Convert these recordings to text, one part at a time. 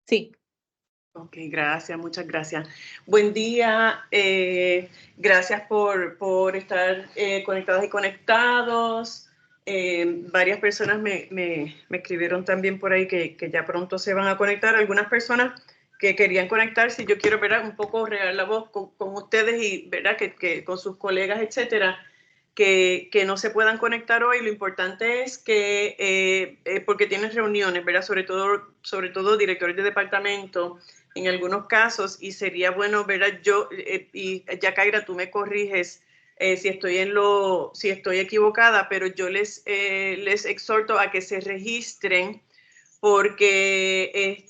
Sí. Ok, gracias, muchas gracias. Buen día, gracias por estar conectadas y conectados. Varias personas me escribieron también por ahí que ya pronto se van a conectar. Algunas personas que querían conectarse, yo quiero ver un poco regar la voz con ustedes y ¿verdad? Que con sus colegas, etcétera, que no se puedan conectar hoy. Lo importante es que, porque tienen reuniones, ¿verdad? Sobre todo directores de departamento, en algunos casos, y sería bueno, ¿verdad? Yo, y Yacaira, tú me corriges si estoy equivocada, pero yo les exhorto a que se registren, porque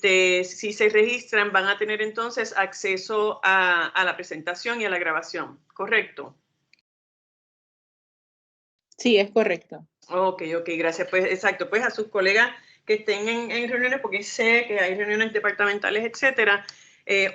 si se registran van a tener entonces acceso a la presentación y a la grabación, ¿correcto? Sí, es correcto. Ok, gracias. Pues exacto, pues a sus colegas que estén en reuniones, porque sé que hay reuniones departamentales, etcétera.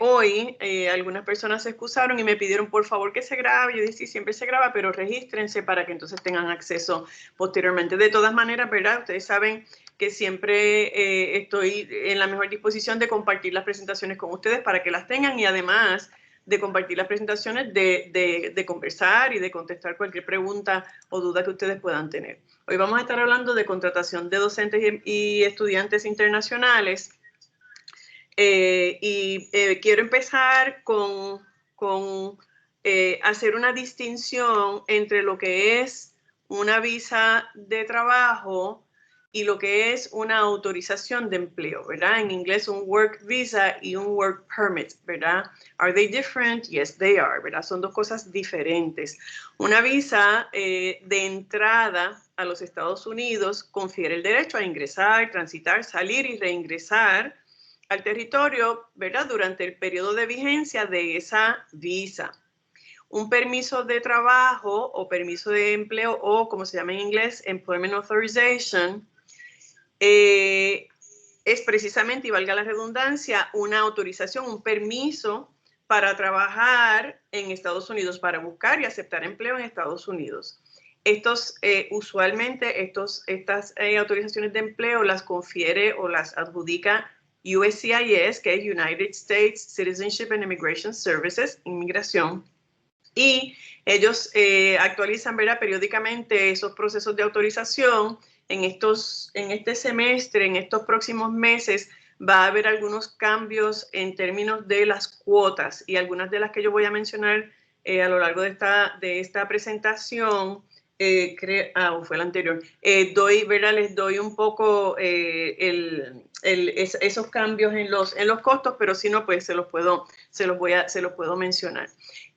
Hoy algunas personas se excusaron y me pidieron por favor que se grabe. Yo dije, sí, siempre se graba, pero regístrense para que entonces tengan acceso posteriormente. De todas maneras, ¿verdad? Ustedes saben que siempre estoy en la mejor disposición de compartir las presentaciones con ustedes para que las tengan, y además de compartir las presentaciones, de conversar y de contestar cualquier pregunta o duda que ustedes puedan tener. Hoy vamos a estar hablando de contratación de docentes y estudiantes internacionales. Quiero empezar con hacer una distinción entre lo que es una visa de trabajo y lo que es una autorización de empleo, ¿verdad? En inglés un work visa y un work permit, ¿verdad? Are they different? Yes, they are, ¿verdad? Son dos cosas diferentes. Una visa de entrada a los Estados Unidos confiere el derecho a ingresar, transitar, salir y reingresar al territorio, ¿verdad? Durante el periodo de vigencia de esa visa. Un permiso de trabajo o permiso de empleo, o como se llama en inglés, Employment Authorization, es precisamente, y valga la redundancia, una autorización, un permiso para trabajar en Estados Unidos, para buscar y aceptar empleo en Estados Unidos. Usualmente estas autorizaciones de empleo las confiere o las adjudica USCIS, que es United States Citizenship and Immigration Services, inmigración, y ellos actualizan, ¿verdad?, periódicamente esos procesos de autorización. En este semestre, en estos próximos meses, va a haber algunos cambios en términos de las cuotas, y algunas de las que yo voy a mencionar a lo largo de esta presentación, fue la anterior, les doy un poco esos cambios en los costos, pero si no, pues se los puedo mencionar.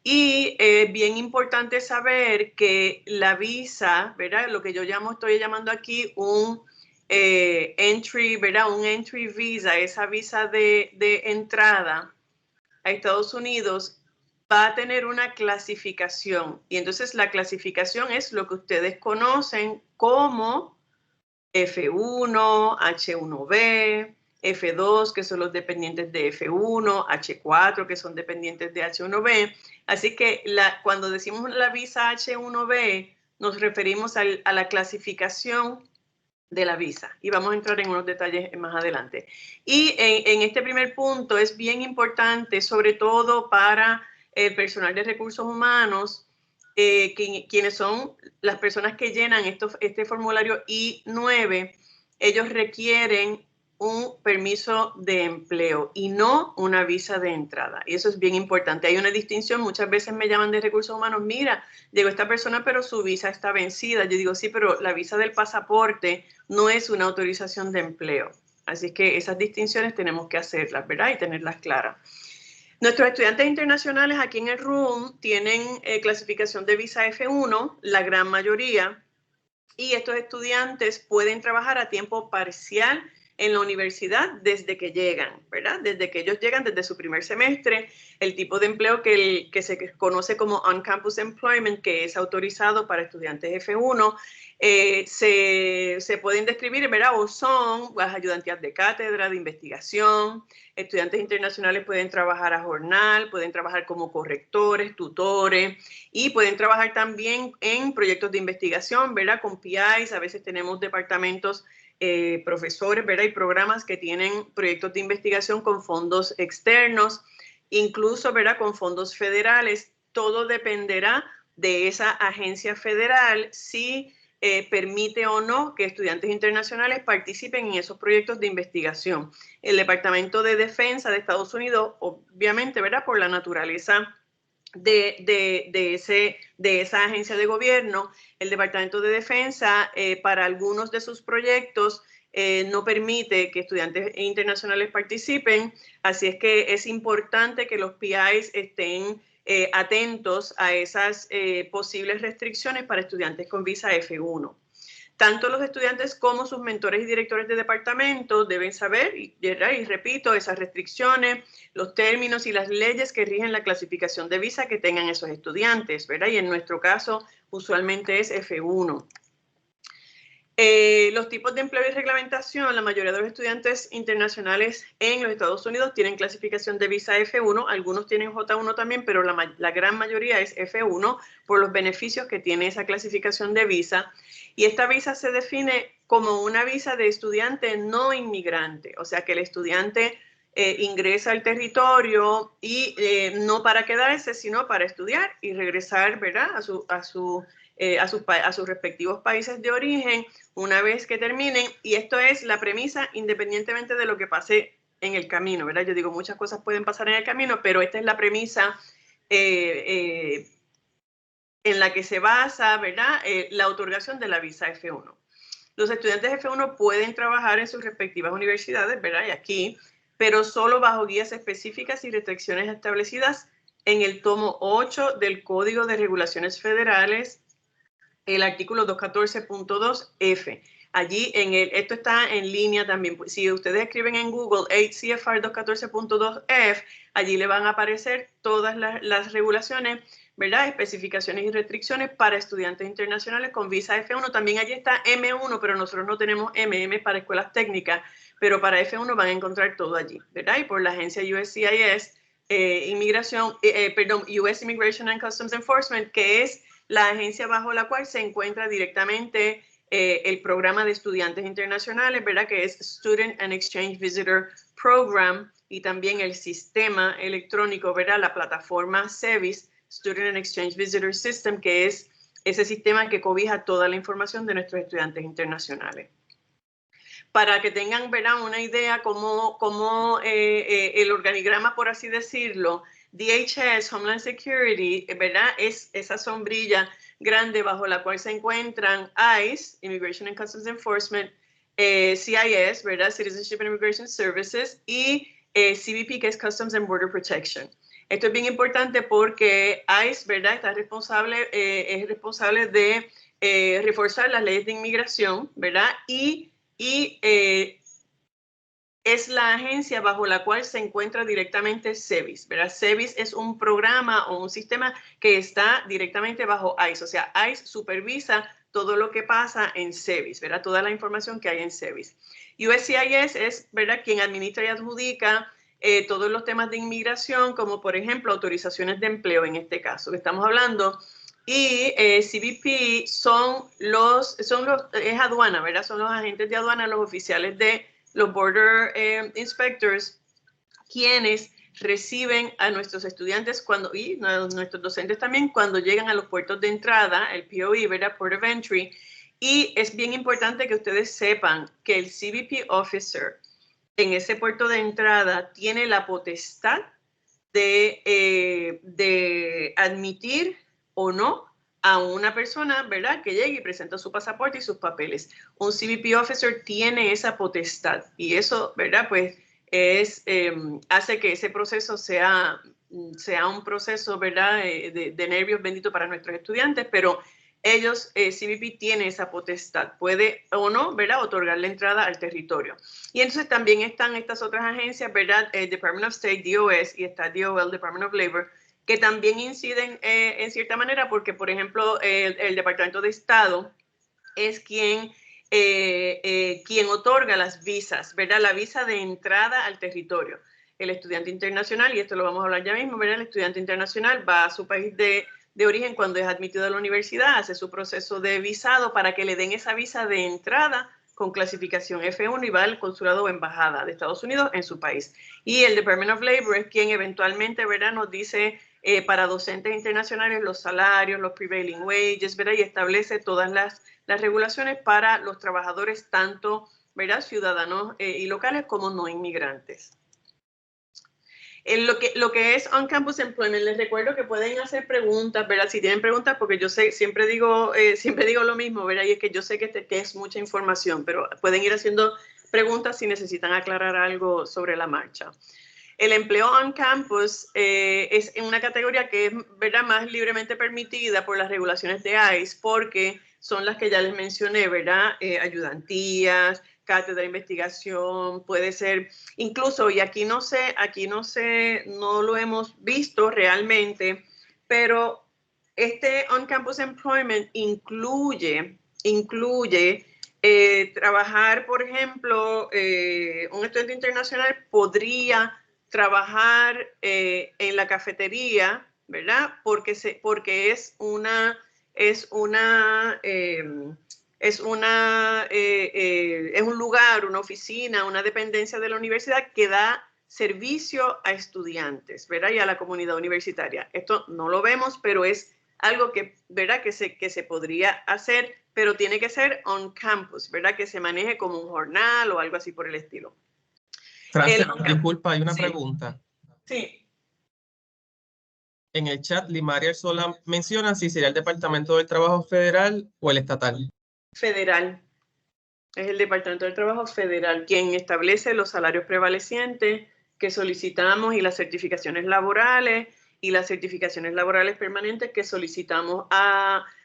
Y bien importante saber que la visa, ¿verdad? Lo que estoy llamando aquí un entry, ¿verdad? Un entry visa, esa visa de entrada a Estados Unidos, va a tener una clasificación. Y entonces la clasificación es lo que ustedes conocen como F1, H1B, F2, que son los dependientes de F1, H4, que son dependientes de H1B. Así que cuando decimos la visa H1B, nos referimos a la clasificación de la visa, y vamos a entrar en unos detalles más adelante. Y en este primer punto es bien importante, sobre todo para el personal de recursos humanos, quienes son las personas que llenan este formulario I-9, ellos requieren un permiso de empleo y no una visa de entrada. Y eso es bien importante. Hay una distinción. Muchas veces me llaman de recursos humanos, mira, llegó esta persona, pero su visa está vencida. Yo digo, sí, pero la visa del pasaporte no es una autorización de empleo. Así que esas distinciones tenemos que hacerlas, ¿verdad? Y tenerlas claras. Nuestros estudiantes internacionales aquí en el RUM tienen clasificación de visa F1, la gran mayoría, y estos estudiantes pueden trabajar a tiempo parcial en la universidad desde que llegan, ¿verdad? Desde que ellos llegan, desde su primer semestre. El tipo de empleo que se conoce como on-campus employment, que es autorizado para estudiantes F1, Se pueden describir, ¿verdad? O son las ayudantías de cátedra, de investigación. Estudiantes internacionales pueden trabajar a jornal, pueden trabajar como correctores, tutores y pueden trabajar también en proyectos de investigación, ¿verdad? Con PIs, a veces tenemos departamentos, profesores, ¿verdad? Y programas que tienen proyectos de investigación con fondos externos, incluso, ¿verdad? Con fondos federales. Todo dependerá de esa agencia federal si permite o no que estudiantes internacionales participen en esos proyectos de investigación. El Departamento de Defensa de Estados Unidos, obviamente, ¿verdad? Por la naturaleza de esa agencia de gobierno, el Departamento de Defensa, para algunos de sus proyectos, no permite que estudiantes internacionales participen, así es que es importante que los PIs estén atentos a esas posibles restricciones para estudiantes con visa F1. Tanto los estudiantes como sus mentores y directores de departamento deben saber, y repito, esas restricciones, los términos y las leyes que rigen la clasificación de visa que tengan esos estudiantes, ¿verdad? Y en nuestro caso, usualmente es F1. Los tipos de empleo y reglamentación, la mayoría de los estudiantes internacionales en los Estados Unidos tienen clasificación de visa F1, algunos tienen J1 también, pero la gran mayoría es F1 por los beneficios que tiene esa clasificación de visa. Y esta visa se define como una visa de estudiante no inmigrante, o sea que el estudiante ingresa al territorio y no para quedarse, sino para estudiar y regresar, ¿verdad? a sus respectivos países de origen una vez que terminen. Y esto es la premisa independientemente de lo que pase en el camino, ¿verdad? Yo digo, muchas cosas pueden pasar en el camino, pero esta es la premisa en la que se basa, ¿verdad? La otorgación de la visa F1. Los estudiantes F1 pueden trabajar en sus respectivas universidades, ¿verdad? Y aquí, pero solo bajo guías específicas y restricciones establecidas en el tomo 8 del Código de Regulaciones Federales, el artículo 214.2F. Allí, esto está en línea también. Si ustedes escriben en Google 8 CFR 214.2F, allí le van a aparecer todas las regulaciones, ¿verdad? Especificaciones y restricciones para estudiantes internacionales con visa F1. También allí está M1, pero nosotros no tenemos MM para escuelas técnicas, pero para F1 van a encontrar todo allí, ¿verdad? Y por la agencia USCIS, US Immigration and Customs Enforcement, que es la agencia bajo la cual se encuentra directamente el programa de estudiantes internacionales, ¿verdad? Que es Student and Exchange Visitor Program, y también el sistema electrónico, ¿verdad? La plataforma SEVIS, Student and Exchange Visitor System, que es ese sistema que cobija toda la información de nuestros estudiantes internacionales. Para que tengan, ¿verdad? Una idea cómo el organigrama, por así decirlo, DHS, Homeland Security, ¿verdad? Es esa sombrilla grande bajo la cual se encuentran ICE, Immigration and Customs Enforcement, CIS, ¿verdad? Citizenship and Immigration Services, y CBP, que es Customs and Border Protection. Esto es bien importante porque ICE, ¿verdad? Es responsable de reforzar las leyes de inmigración, ¿verdad? Y es la agencia bajo la cual se encuentra directamente SEVIS, ¿verdad? SEVIS es un programa o un sistema que está directamente bajo ICE, o sea, ICE supervisa todo lo que pasa en SEVIS, ¿verdad? Toda la información que hay en SEVIS. USCIS es, ¿verdad?, quien administra y adjudica todos los temas de inmigración, como por ejemplo autorizaciones de empleo en este caso que estamos hablando. Y CBP es aduana, ¿verdad? Son los agentes de aduana, los oficiales de los Border Inspectors, quienes reciben a nuestros estudiantes y a nuestros docentes también cuando llegan a los puertos de entrada, el POE, ¿verdad? Port of Entry. Y es bien importante que ustedes sepan que el CBP Officer en ese puerto de entrada tiene la potestad de admitir o no a una persona, ¿verdad?, que llegue y presenta su pasaporte y sus papeles. Un CBP officer tiene esa potestad y eso, ¿verdad?, pues hace que ese proceso sea un proceso, ¿verdad?, de nervios bendito para nuestros estudiantes, pero ellos, CBP tiene esa potestad, puede o no, ¿verdad?, otorgar la entrada al territorio. Y entonces también están estas otras agencias, ¿verdad?, Department of State, DOS, y está DOL, Department of Labor, que también inciden en cierta manera porque, por ejemplo, el Departamento de Estado es quien otorga las visas, ¿verdad? La visa de entrada al territorio. El estudiante internacional, y esto lo vamos a hablar ya mismo, ¿verdad? El estudiante internacional va a su país de origen cuando es admitido a la universidad, hace su proceso de visado para que le den esa visa de entrada con clasificación F1 y va al consulado o embajada de Estados Unidos en su país. Y el Department of Labor es quien eventualmente, ¿verdad?, nos dice para docentes internacionales los salarios, los prevailing wages, ¿verdad?, y establece todas las regulaciones para los trabajadores, tanto, ¿verdad?, ciudadanos y locales como no inmigrantes. Lo que es on-campus employment, les recuerdo que pueden hacer preguntas, ¿verdad? Si tienen preguntas, porque yo sé, siempre digo lo mismo, ¿verdad? Y es que yo sé que es mucha información, pero pueden ir haciendo preguntas si necesitan aclarar algo sobre la marcha. El empleo on-campus es una categoría que es, ¿verdad?, más libremente permitida por las regulaciones de ICE, porque son las que ya les mencioné, ¿verdad? Ayudantías, cátedra de investigación, puede ser incluso, y aquí no lo hemos visto realmente, pero este on-campus employment incluye trabajar, por ejemplo, un estudiante internacional podría trabajar en la cafetería, ¿verdad? Porque es un lugar, una oficina, una dependencia de la universidad que da servicio a estudiantes, ¿verdad? Y a la comunidad universitaria. Esto no lo vemos, pero es algo que, ¿verdad?, que se podría hacer, pero tiene que ser on campus, ¿verdad? Que se maneje como un jornal o algo así por el estilo. Disculpa, hay una pregunta. Sí. En el chat, Limaria Sola menciona si sería el Departamento del Trabajo Federal o el estatal. Federal. Es el Departamento del Trabajo Federal quien establece los salarios prevalecientes que solicitamos y las certificaciones laborales permanentes que solicitamos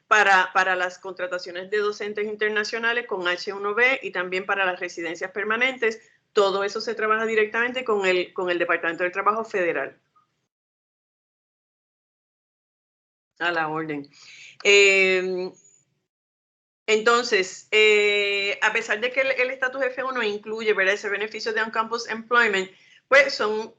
para las contrataciones de docentes internacionales con H1B y también para las residencias permanentes. Todo eso se trabaja directamente con el Departamento del Trabajo Federal. A la orden. Entonces, a pesar de que el estatus F1 incluye, ¿verdad?, ese beneficio de on-campus employment, pues son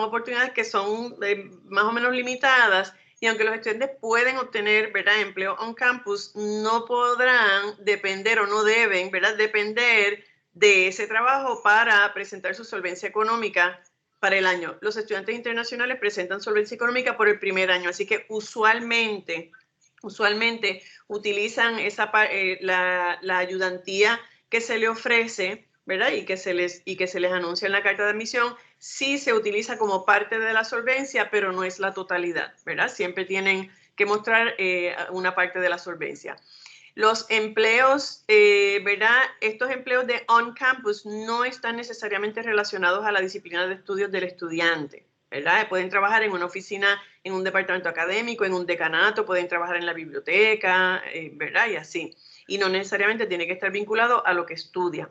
oportunidades que son más o menos limitadas, y aunque los estudiantes pueden obtener, ¿verdad?, empleo on-campus, no podrán depender o no deben, ¿verdad?, depender de ese trabajo para presentar su solvencia económica para el año. Los estudiantes internacionales presentan solvencia económica por el primer año, así que usualmente utilizan la ayudantía que se le ofrece, ¿verdad?, y que se les anuncia en la carta de admisión. Sí se utiliza como parte de la solvencia, pero no es la totalidad, ¿verdad? Siempre tienen que mostrar una parte de la solvencia. Los empleos, ¿verdad? Estos empleos de on-campus no están necesariamente relacionados a la disciplina de estudios del estudiante, ¿verdad? Pueden trabajar en una oficina, en un departamento académico, en un decanato, pueden trabajar en la biblioteca, ¿verdad? Y así. Y no necesariamente tiene que estar vinculado a lo que estudia.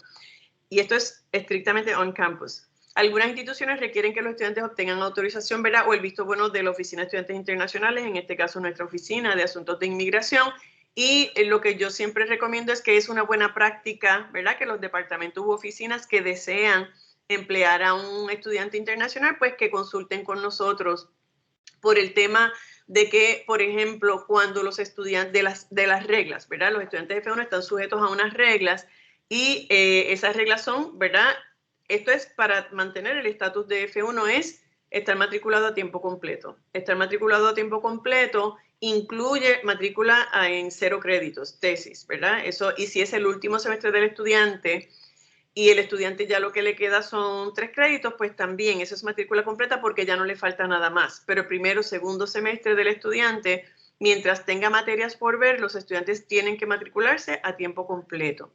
Y esto es estrictamente on-campus. Algunas instituciones requieren que los estudiantes obtengan autorización, ¿verdad?, o el visto bueno de la Oficina de Estudiantes Internacionales, en este caso nuestra Oficina de Asuntos de Inmigración. Y lo que yo siempre recomiendo es que es una buena práctica, ¿verdad?, que los departamentos u oficinas que desean emplear a un estudiante internacional, pues que consulten con nosotros por el tema de que, por ejemplo, cuando los estudiantes de las reglas, ¿verdad?, los estudiantes de F1 están sujetos a unas reglas y esas reglas son, ¿verdad?, esto es para mantener el estatus de F1, es estar matriculado a tiempo completo. Estar matriculado a tiempo completo incluye matrícula en 0 créditos, tesis, ¿verdad? Eso, y si es el último semestre del estudiante y el estudiante ya lo que le queda son 3 créditos, pues también eso es matrícula completa porque ya no le falta nada más. Pero primero, segundo semestre del estudiante, mientras tenga materias por ver, los estudiantes tienen que matricularse a tiempo completo.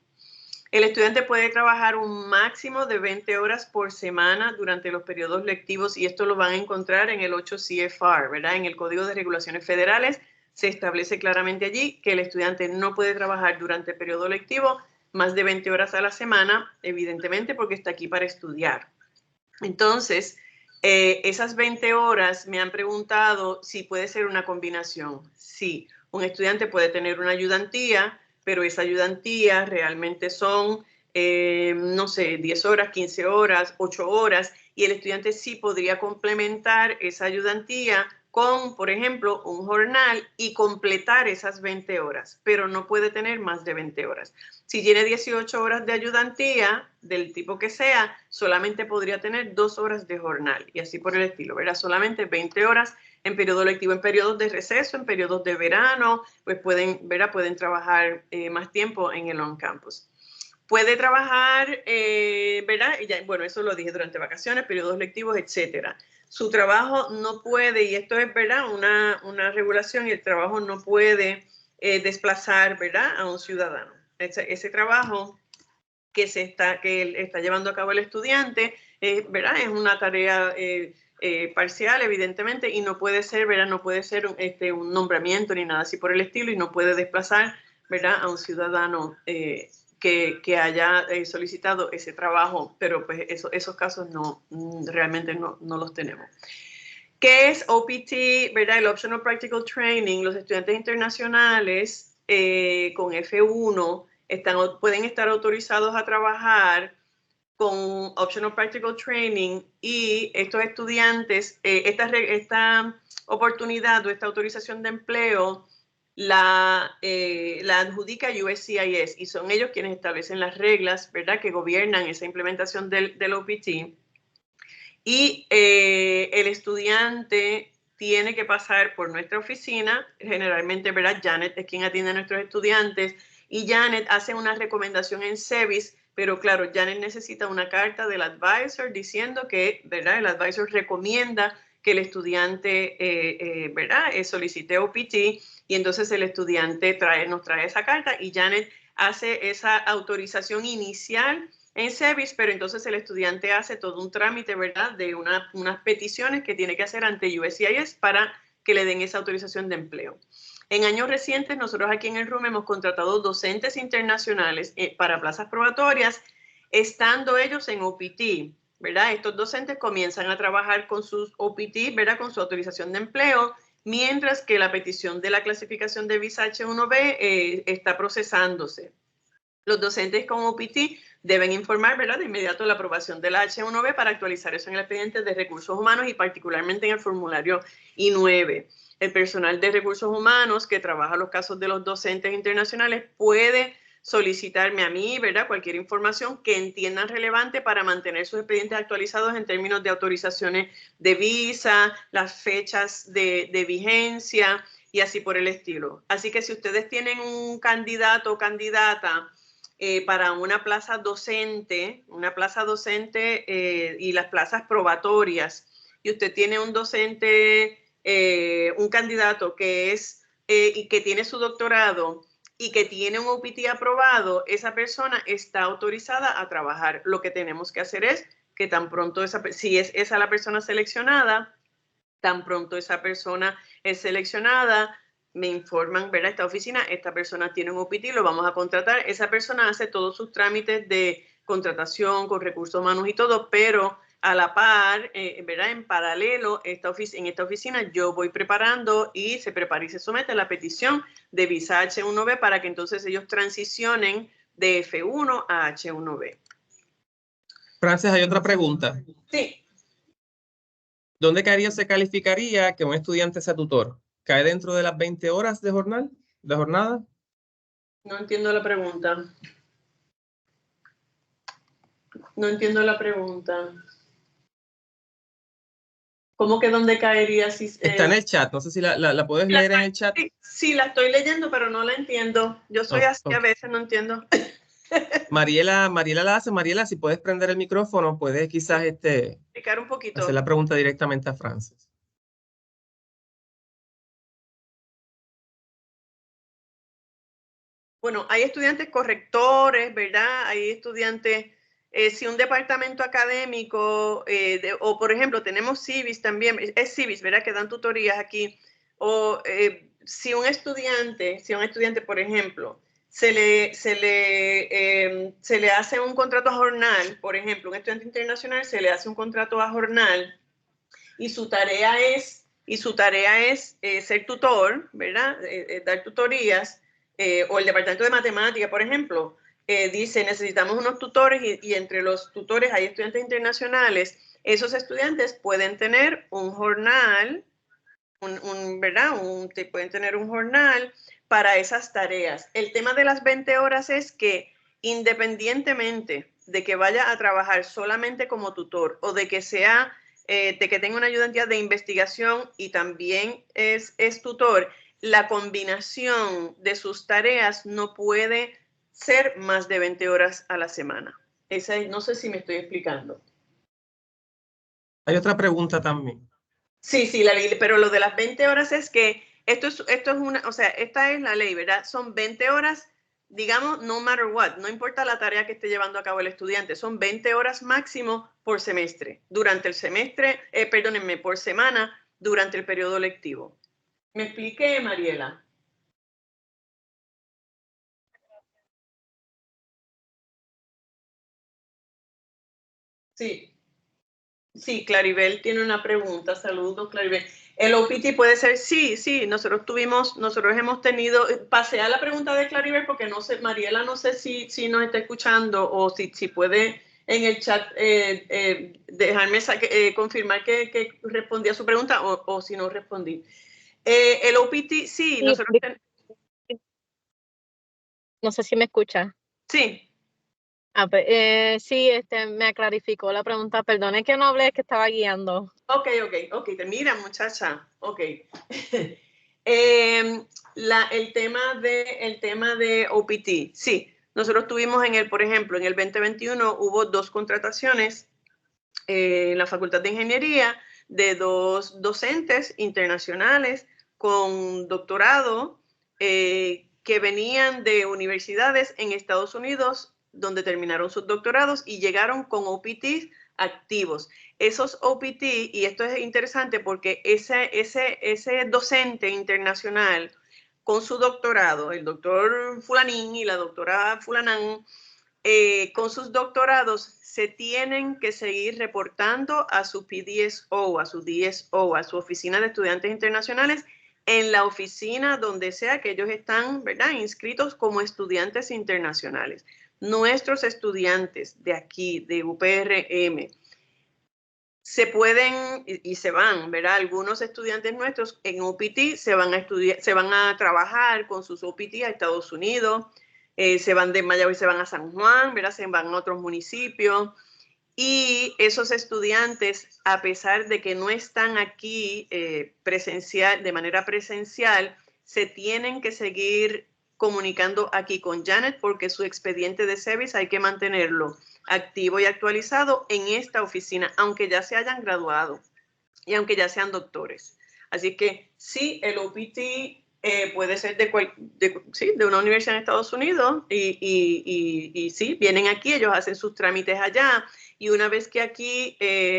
El estudiante puede trabajar un máximo de 20 horas por semana durante los periodos lectivos, y esto lo van a encontrar en el 8 CFR, ¿verdad? En el Código de Regulaciones Federales se establece claramente allí que el estudiante no puede trabajar durante el periodo lectivo más de 20 horas a la semana, evidentemente porque está aquí para estudiar. Entonces, esas 20 horas me han preguntado si puede ser una combinación. Sí, un estudiante puede tener una ayudantía pero esa ayudantía realmente son, no sé, 10 horas, 15 horas, 8 horas, y el estudiante sí podría complementar esa ayudantía con, por ejemplo, un jornal y completar esas 20 horas, pero no puede tener más de 20 horas. Si tiene 18 horas de ayudantía, del tipo que sea, solamente podría tener 2 horas de jornal, y así por el estilo, ¿verdad? Solamente 20 horas en periodo lectivo, en periodos de receso, en periodos de verano, pues pueden, ¿verdad? Pueden trabajar más tiempo en el on-campus. Puede trabajar, ¿verdad? Y ya, bueno, eso lo dije, durante vacaciones, periodos lectivos, etcétera. Su trabajo no puede, y esto es, ¿verdad?, una regulación, y el trabajo no puede desplazar, ¿verdad?, a un ciudadano. Ese trabajo que está llevando a cabo el estudiante, ¿verdad?, es una tarea parcial, evidentemente, y no puede ser, ¿verdad?, no puede ser un nombramiento ni nada así por el estilo, y no puede desplazar, ¿verdad?, a un ciudadano que haya solicitado ese trabajo, pero pues esos casos no, realmente no los tenemos. ¿Qué es OPT, verdad? El Optional Practical Training. Los estudiantes internacionales con F1 pueden estar autorizados a trabajar con Optional Practical Training, y estos estudiantes, esta oportunidad o esta autorización de empleo la adjudica USCIS, y son ellos quienes establecen las reglas, ¿verdad?, que gobiernan esa implementación del OPT. Y el estudiante tiene que pasar por nuestra oficina, generalmente, ¿verdad?, Janet es quien atiende a nuestros estudiantes, y Janet hace una recomendación en SEVIS, pero claro, Janet necesita una carta del advisor diciendo que, ¿verdad?, el advisor recomienda que el estudiante, ¿verdad?, solicite OPT, y entonces el estudiante nos trae esa carta, y Janet hace esa autorización inicial en SEVIS, pero entonces el estudiante hace todo un trámite, ¿verdad?, de unas peticiones que tiene que hacer ante USCIS para que le den esa autorización de empleo. En años recientes, nosotros aquí en el RUM hemos contratado docentes internacionales para plazas probatorias, estando ellos en OPT, ¿verdad? Estos docentes comienzan a trabajar con sus OPT, ¿verdad?, con su autorización de empleo, mientras que la petición de la clasificación de visa H1B está procesándose. Los docentes con OPT deben informar, ¿verdad?, de inmediato la aprobación de la H1B para actualizar eso en el expediente de recursos humanos, y particularmente en el formulario I-9. El personal de recursos humanos que trabaja los casos de los docentes internacionales puede solicitarme a mí, ¿verdad?, cualquier información que entiendan relevante para mantener sus expedientes actualizados en términos de autorizaciones de visa, las fechas de vigencia y así por el estilo. Así que si ustedes tienen un candidato o candidata para una plaza docente y las plazas probatorias, y usted tiene un docente, un candidato que y que tiene su doctorado y que tiene un OPT aprobado, esa persona está autorizada a trabajar. Lo que tenemos que hacer es que tan pronto si es esa la persona seleccionada, tan pronto esa persona es seleccionada, me informan, ¿verdad?, esta oficina, esta persona tiene un OPT, lo vamos a contratar. Esa persona hace todos sus trámites de contratación con recursos humanos y todo, pero a la par, ¿verdad?, en paralelo, en esta oficina yo voy preparando y se prepara y se somete la petición de visa H1B para que entonces ellos transicionen de F1 a H1B. Frances, hay otra pregunta. Sí. ¿Dónde caería se calificaría que un estudiante sea tutor? ¿Cae dentro de las 20 horas de jornada? No entiendo la pregunta. No entiendo la pregunta. ¿Cómo que dónde caería? Si, está en el chat, no sé si la puedes leer en el chat. Sí, la estoy leyendo, pero no la entiendo. Yo soy así, a veces no entiendo. Mariela la hace. Mariela, si puedes prender el micrófono, puedes quizás Explicar un poquito. hacer la pregunta directamente a Frances. Bueno, hay estudiantes correctores, ¿verdad? Hay estudiantes, si un departamento académico, o por ejemplo, tenemos CIVIS también, es CIVIS, ¿verdad?, que dan tutorías aquí. O si un estudiante, por ejemplo, se le hace un contrato a jornal, por ejemplo, un estudiante internacional se le hace un contrato a jornal, y su tarea es ser tutor, ¿verdad?, dar tutorías. o el departamento de matemática, por ejemplo, dice necesitamos unos tutores y entre los tutores hay estudiantes internacionales, esos estudiantes pueden tener un jornal, ¿verdad? Pueden tener un jornal para esas tareas. El tema de las 20 horas es que independientemente de que vaya a trabajar solamente como tutor o de que sea, de que tenga una ayudantía de investigación y también es tutor, la combinación de sus tareas no puede ser más de 20 horas a la semana. No sé si me estoy explicando. Hay otra pregunta también. Sí, pero lo de las 20 horas es que esto es una, o sea, esta es la ley, ¿verdad? Son 20 horas, digamos, no matter what, no importa la tarea que esté llevando a cabo el estudiante, son 20 horas máximo por semestre, durante el semestre, perdónenme, por semana, durante el periodo lectivo. ¿Me expliqué, Mariela? Sí. Sí, Claribel tiene una pregunta. Saludos, Claribel. El OPT puede ser, sí, nosotros hemos tenido, pasé a la pregunta de Claribel porque no sé, Mariela, no sé si nos está escuchando o si puede en el chat dejarme confirmar que respondí a su pregunta o si no respondí. El OPT, sí, nosotros no sé si me escucha. Sí. Sí, me clarificó la pregunta. Perdone que no hablé, es que estaba guiando. Ok. Mira, muchacha. Ok. El tema de OPT. Sí, nosotros tuvimos por ejemplo, en el 2021 hubo 2 contrataciones en la Facultad de Ingeniería de 2 docentes internacionales con doctorado que venían de universidades en Estados Unidos donde terminaron sus doctorados y llegaron con OPT activos. Esos OPT, y esto es interesante porque ese docente internacional con su doctorado, el doctor Fulanín y la doctora Fulanán, con sus doctorados se tienen que seguir reportando a su PDSO, a su DSO, a su oficina de estudiantes internacionales, en la oficina donde sea que ellos están, ¿verdad?, inscritos como estudiantes internacionales. Nuestros estudiantes de aquí, de UPRM, se pueden y se van, ¿verdad? Algunos estudiantes nuestros en OPT se van a trabajar con sus OPT a Estados Unidos, se van de Mayagüez, se van a San Juan, ¿verdad? Se van a otros municipios. Y esos estudiantes, a pesar de que no están aquí de manera presencial, se tienen que seguir comunicando aquí con Janet porque su expediente de service hay que mantenerlo activo y actualizado en esta oficina, aunque ya se hayan graduado y aunque ya sean doctores. Así que sí, el OPT puede ser de una universidad en Estados Unidos y sí, vienen aquí, ellos hacen sus trámites allá y una vez que aquí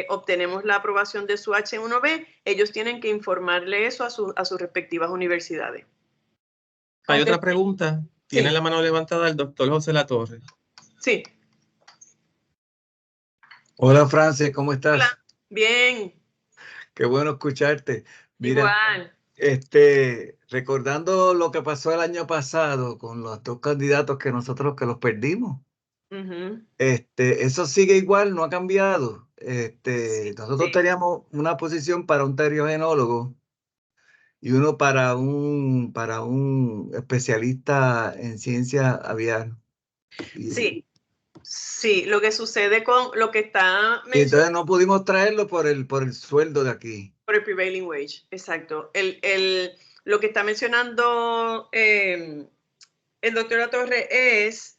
obtenemos la aprobación de su H1B, ellos tienen que informarle eso a sus respectivas universidades. Hay otra pregunta. Tiene Sí. la mano levantada el doctor José Latorre. Sí. Hola, Frances, ¿cómo estás? Hola. Bien. Qué bueno escucharte. Mira, igual. Recordando lo que pasó el año pasado con los 2 candidatos que los perdimos. Eso sigue igual, no ha cambiado. Nosotros teníamos una posición para un teriogenólogo y uno para un especialista en ciencia aviar. Sí, lo que sucede con lo que está Y entonces no pudimos traerlo por el sueldo de aquí. Por el prevailing wage, exacto. Lo que está mencionando el doctor Latorre es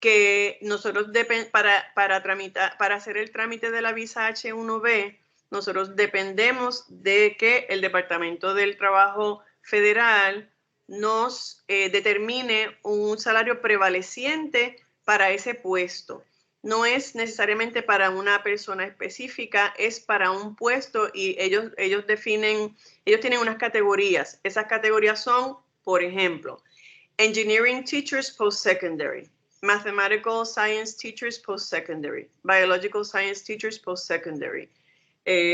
que nosotros para hacer el trámite de la visa H1B, nosotros dependemos de que el Departamento del Trabajo Federal nos determine un salario prevaleciente para ese puesto. No es necesariamente para una persona específica, es para un puesto y ellos tienen unas categorías. Esas categorías son, por ejemplo, Engineering Teachers Post-Secondary, Mathematical Science Teachers Post-Secondary, Biological Science Teachers Post-Secondary,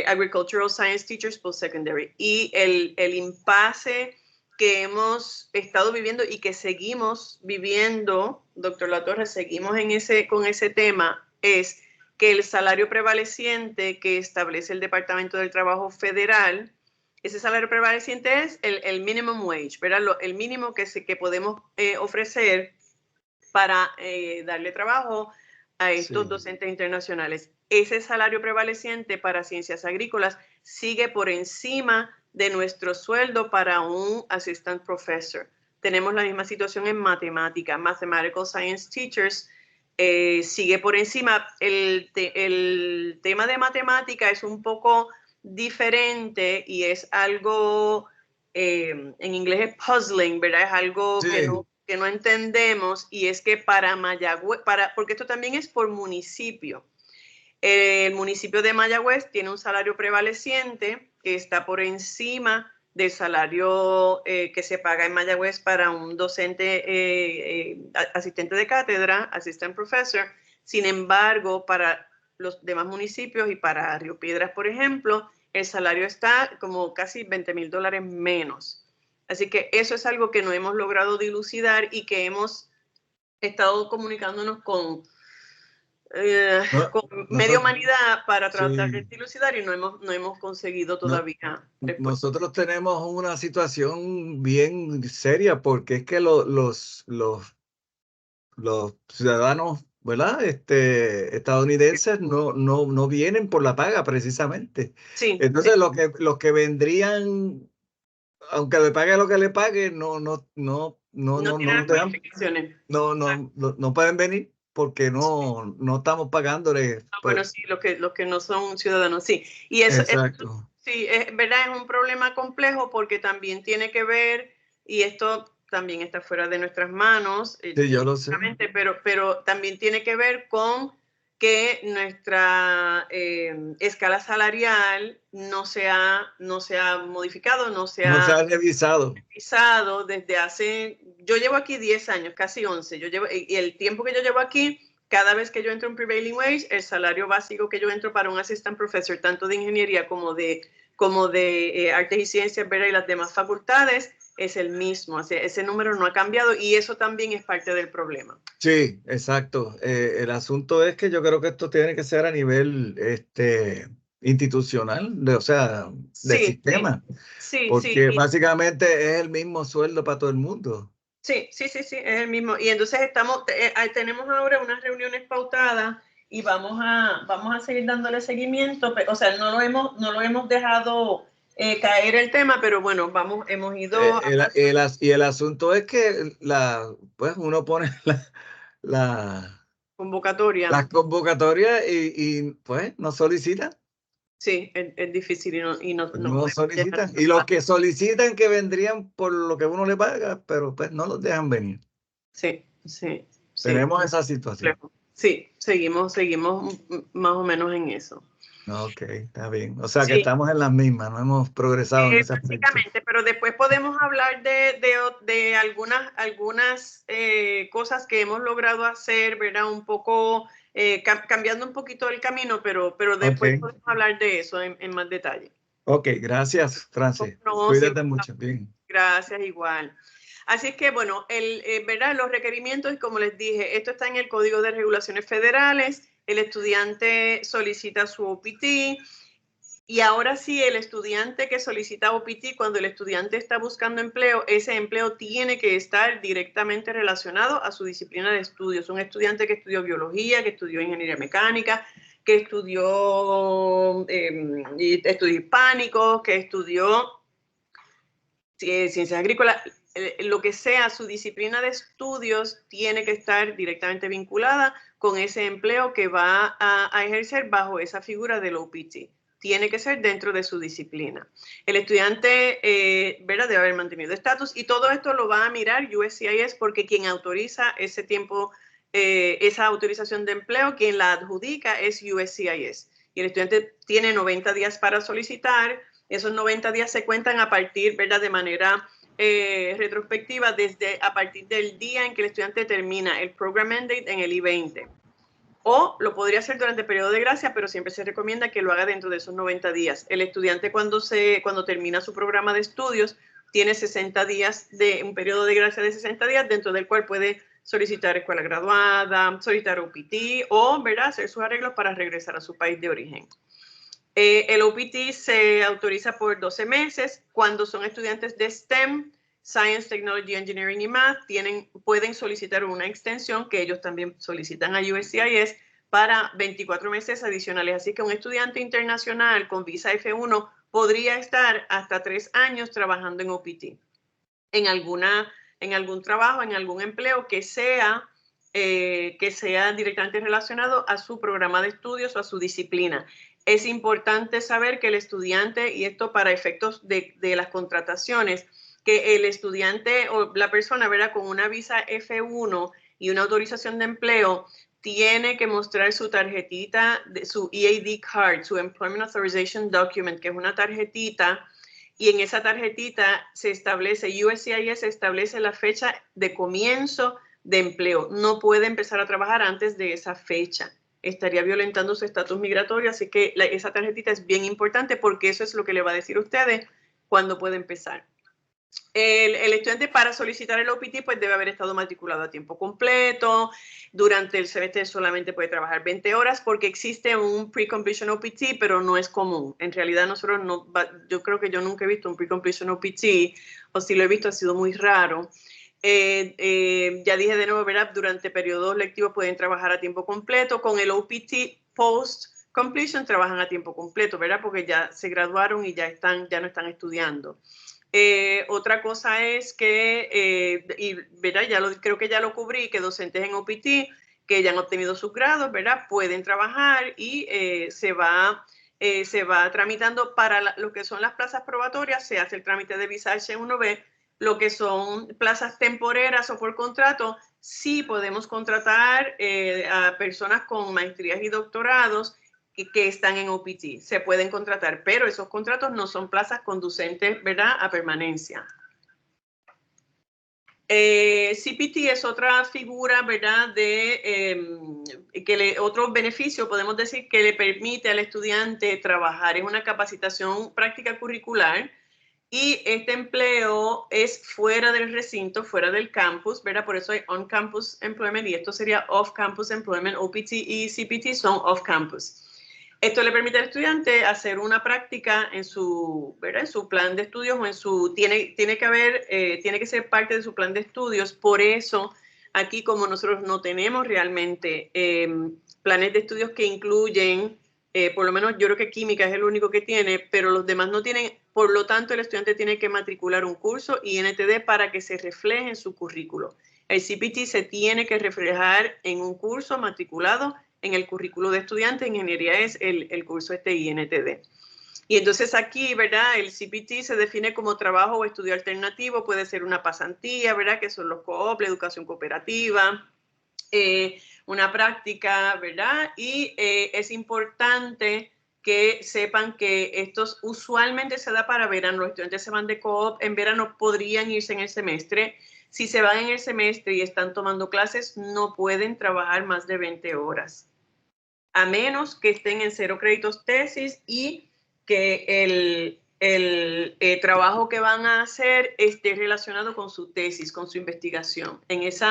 Agricultural Science Teachers Post-Secondary. Y el impasse que hemos estado viviendo y que seguimos viviendo, doctor Latorre, seguimos con ese tema, es que el salario prevaleciente que establece el Departamento del Trabajo Federal, ese salario prevaleciente es el minimum wage, ¿verdad? El mínimo que podemos ofrecer para darle trabajo a estos docentes internacionales. Ese salario prevaleciente para ciencias agrícolas sigue por encima de nuestro sueldo para un assistant professor. Tenemos la misma situación en matemática. Mathematical Science Teachers sigue por encima. El tema de matemática es un poco diferente y es algo, en inglés es puzzling, ¿verdad? Es algo que no entendemos, y es que para Mayagüez, porque esto también es por municipio. El municipio de Mayagüez tiene un salario prevaleciente que está por encima del salario que se paga en Mayagüez para un docente asistente de cátedra, assistant professor. Sin embargo, para los demás municipios y para Río Piedras, por ejemplo, el salario está como casi $20,000 menos. Así que eso es algo que no hemos logrado dilucidar y que hemos estado comunicándonos con media humanidad para tratar de dilucidar, y no hemos conseguido todavía. Nosotros tenemos una situación bien seria, porque es que los ciudadanos, ¿verdad? Estadounidenses no vienen por la paga, precisamente. Sí, entonces los que vendrían, aunque le pague lo que le pague, no pueden venir, porque no estamos pagándole. Bueno, sí, los que no son ciudadanos, sí. Y eso, exacto. Sí, es verdad, es un problema complejo, porque también tiene que ver, y esto también está fuera de nuestras manos, sí, yo lo sé. Pero también tiene que ver con que nuestra escala salarial no se ha modificado, no se ha revisado desde hace, yo llevo aquí 10 años, casi 11, y el tiempo que yo llevo aquí, cada vez que yo entro en prevailing wage, el salario básico que yo entro para un assistant professor, tanto de ingeniería como de artes y ciencias, ¿verdad? Y las demás facultades, es el mismo. O sea, ese número no ha cambiado, y eso también es parte del problema. Sí, exacto. El asunto es que yo creo que esto tiene que ser a nivel institucional, de sistema. Sí, porque básicamente es el mismo sueldo para todo el mundo. Sí, es el mismo. Y entonces tenemos ahora unas reuniones pautadas, y vamos a seguir dándole seguimiento. O sea, no lo hemos dejado caer el tema, pero bueno, hemos ido. Y el asunto es que pues uno pone la convocatoria. Las convocatorias y pues no solicitan. Sí, es difícil, y no solicitan. Y los que solicitan, que vendrían por lo que uno le paga, pero pues no los dejan venir. Sí. Tenemos esa situación. Sí, seguimos más o menos en eso. Ok, está bien. O sea que estamos en las mismas, no hemos progresado en ese aspecto. Básicamente, pero después podemos hablar de algunas cosas que hemos logrado hacer, ¿verdad? Un poco, cambiando un poquito el camino, pero después podemos hablar de eso en más detalle. Ok, gracias, Francis. Cuídate mucho. Bien. Gracias, igual. Así es que, bueno, ¿verdad? Los requerimientos, y como les dije, esto está en el Código de Regulaciones Federales. El estudiante solicita su OPT, y ahora sí, el estudiante que solicita OPT, cuando el estudiante está buscando empleo, ese empleo tiene que estar directamente relacionado a su disciplina de estudios. Un estudiante que estudió biología, que estudió ingeniería mecánica, que estudió estudios hispánicos, que estudió ciencias agrícolas, lo que sea, su disciplina de estudios tiene que estar directamente vinculada con ese empleo que va a ejercer bajo esa figura del OPT. Tiene que ser dentro de su disciplina. El estudiante, ¿verdad?, debe haber mantenido estatus, y todo esto lo va a mirar USCIS, porque quien autoriza ese tiempo, esa autorización de empleo, quien la adjudica es USCIS. Y el estudiante tiene 90 días para solicitar. Esos 90 días se cuentan a partir, ¿verdad?, de manera retrospectiva, a partir del día en que el estudiante termina el program end date en el I-20. O lo podría hacer durante el periodo de gracia, pero siempre se recomienda que lo haga dentro de esos 90 días. El estudiante, cuando termina su programa de estudios, tiene 60 días un periodo de gracia de 60 días dentro del cual puede solicitar escuela graduada, solicitar OPT o, ¿verdad?, hacer sus arreglos para regresar a su país de origen. El OPT se autoriza por 12 meses. Cuando son estudiantes de STEM, Science, Technology, Engineering y Math, pueden solicitar una extensión que ellos también solicitan a USCIS para 24 meses adicionales. Así que un estudiante internacional con visa F1 podría estar hasta 3 años trabajando en OPT, en algún trabajo, en algún empleo que sea directamente relacionado a su programa de estudios o a su disciplina. Es importante saber que el estudiante, y esto para efectos de las contrataciones, que el estudiante o la persona, ¿verdad?, con una visa F1 y una autorización de empleo, tiene que mostrar su tarjetita, su EAD card, su Employment Authorization Document, que es una tarjetita, y en esa tarjetita se establece, USCIS establece la fecha de comienzo de empleo. No puede empezar a trabajar antes de esa fecha. Estaría violentando su estatus migratorio, así que esa tarjetita es bien importante porque eso es lo que le va a decir a ustedes cuándo puede empezar. El estudiante para solicitar el OPT pues debe haber estado matriculado a tiempo completo. Durante el semestre solamente puede trabajar 20 horas porque existe un pre-completion OPT, pero no es común. En realidad nosotros yo creo que yo nunca he visto un pre-completion OPT, o si lo he visto ha sido muy raro. Ya dije de nuevo, ¿verdad? Durante periodos lectivos pueden trabajar a tiempo completo. Con el OPT post-completion trabajan a tiempo completo, ¿verdad? Porque ya se graduaron y ya no están estudiando. Otra cosa es que, ¿verdad? Creo que ya lo cubrí, que docentes en OPT que ya han obtenido sus grados, ¿verdad?, pueden trabajar y se va tramitando para lo que son las plazas probatorias, se hace el trámite de visa H1B. Lo que son plazas temporeras o por contrato, sí podemos contratar a personas con maestrías y doctorados que están en OPT. Se pueden contratar, pero esos contratos no son plazas conducentes, ¿verdad?, a permanencia. CPT es otra figura, ¿verdad?, otro beneficio, podemos decir, que le permite al estudiante trabajar en una capacitación práctica curricular. Y este empleo es fuera del recinto, fuera del campus, ¿verdad? Por eso hay on-campus employment y esto sería off-campus employment. OPT y CPT son off-campus. Esto le permite al estudiante hacer una práctica en su plan de estudios o tiene que ser parte de su plan de estudios. Por eso, aquí como nosotros no tenemos realmente planes de estudios que incluyen, por lo menos yo creo que química es el único que tiene, pero los demás no tienen. Por lo tanto, el estudiante tiene que matricular un curso INTD para que se refleje en su currículo. El CPT se tiene que reflejar en un curso matriculado en el currículo de estudiante. Ingeniería es el curso INTD. Y entonces aquí, ¿verdad?, el CPT se define como trabajo o estudio alternativo. Puede ser una pasantía, ¿verdad?, que son los co-op, la educación cooperativa, una práctica, ¿verdad? Y es importante que sepan que estos usualmente se da para verano. Los estudiantes se van de co-op en verano, podrían irse en el semestre. Si se van en el semestre y están tomando clases, no pueden trabajar más de 20 horas, a menos que estén en 0 créditos tesis y que el trabajo que van a hacer esté relacionado con su tesis, con su investigación. En ese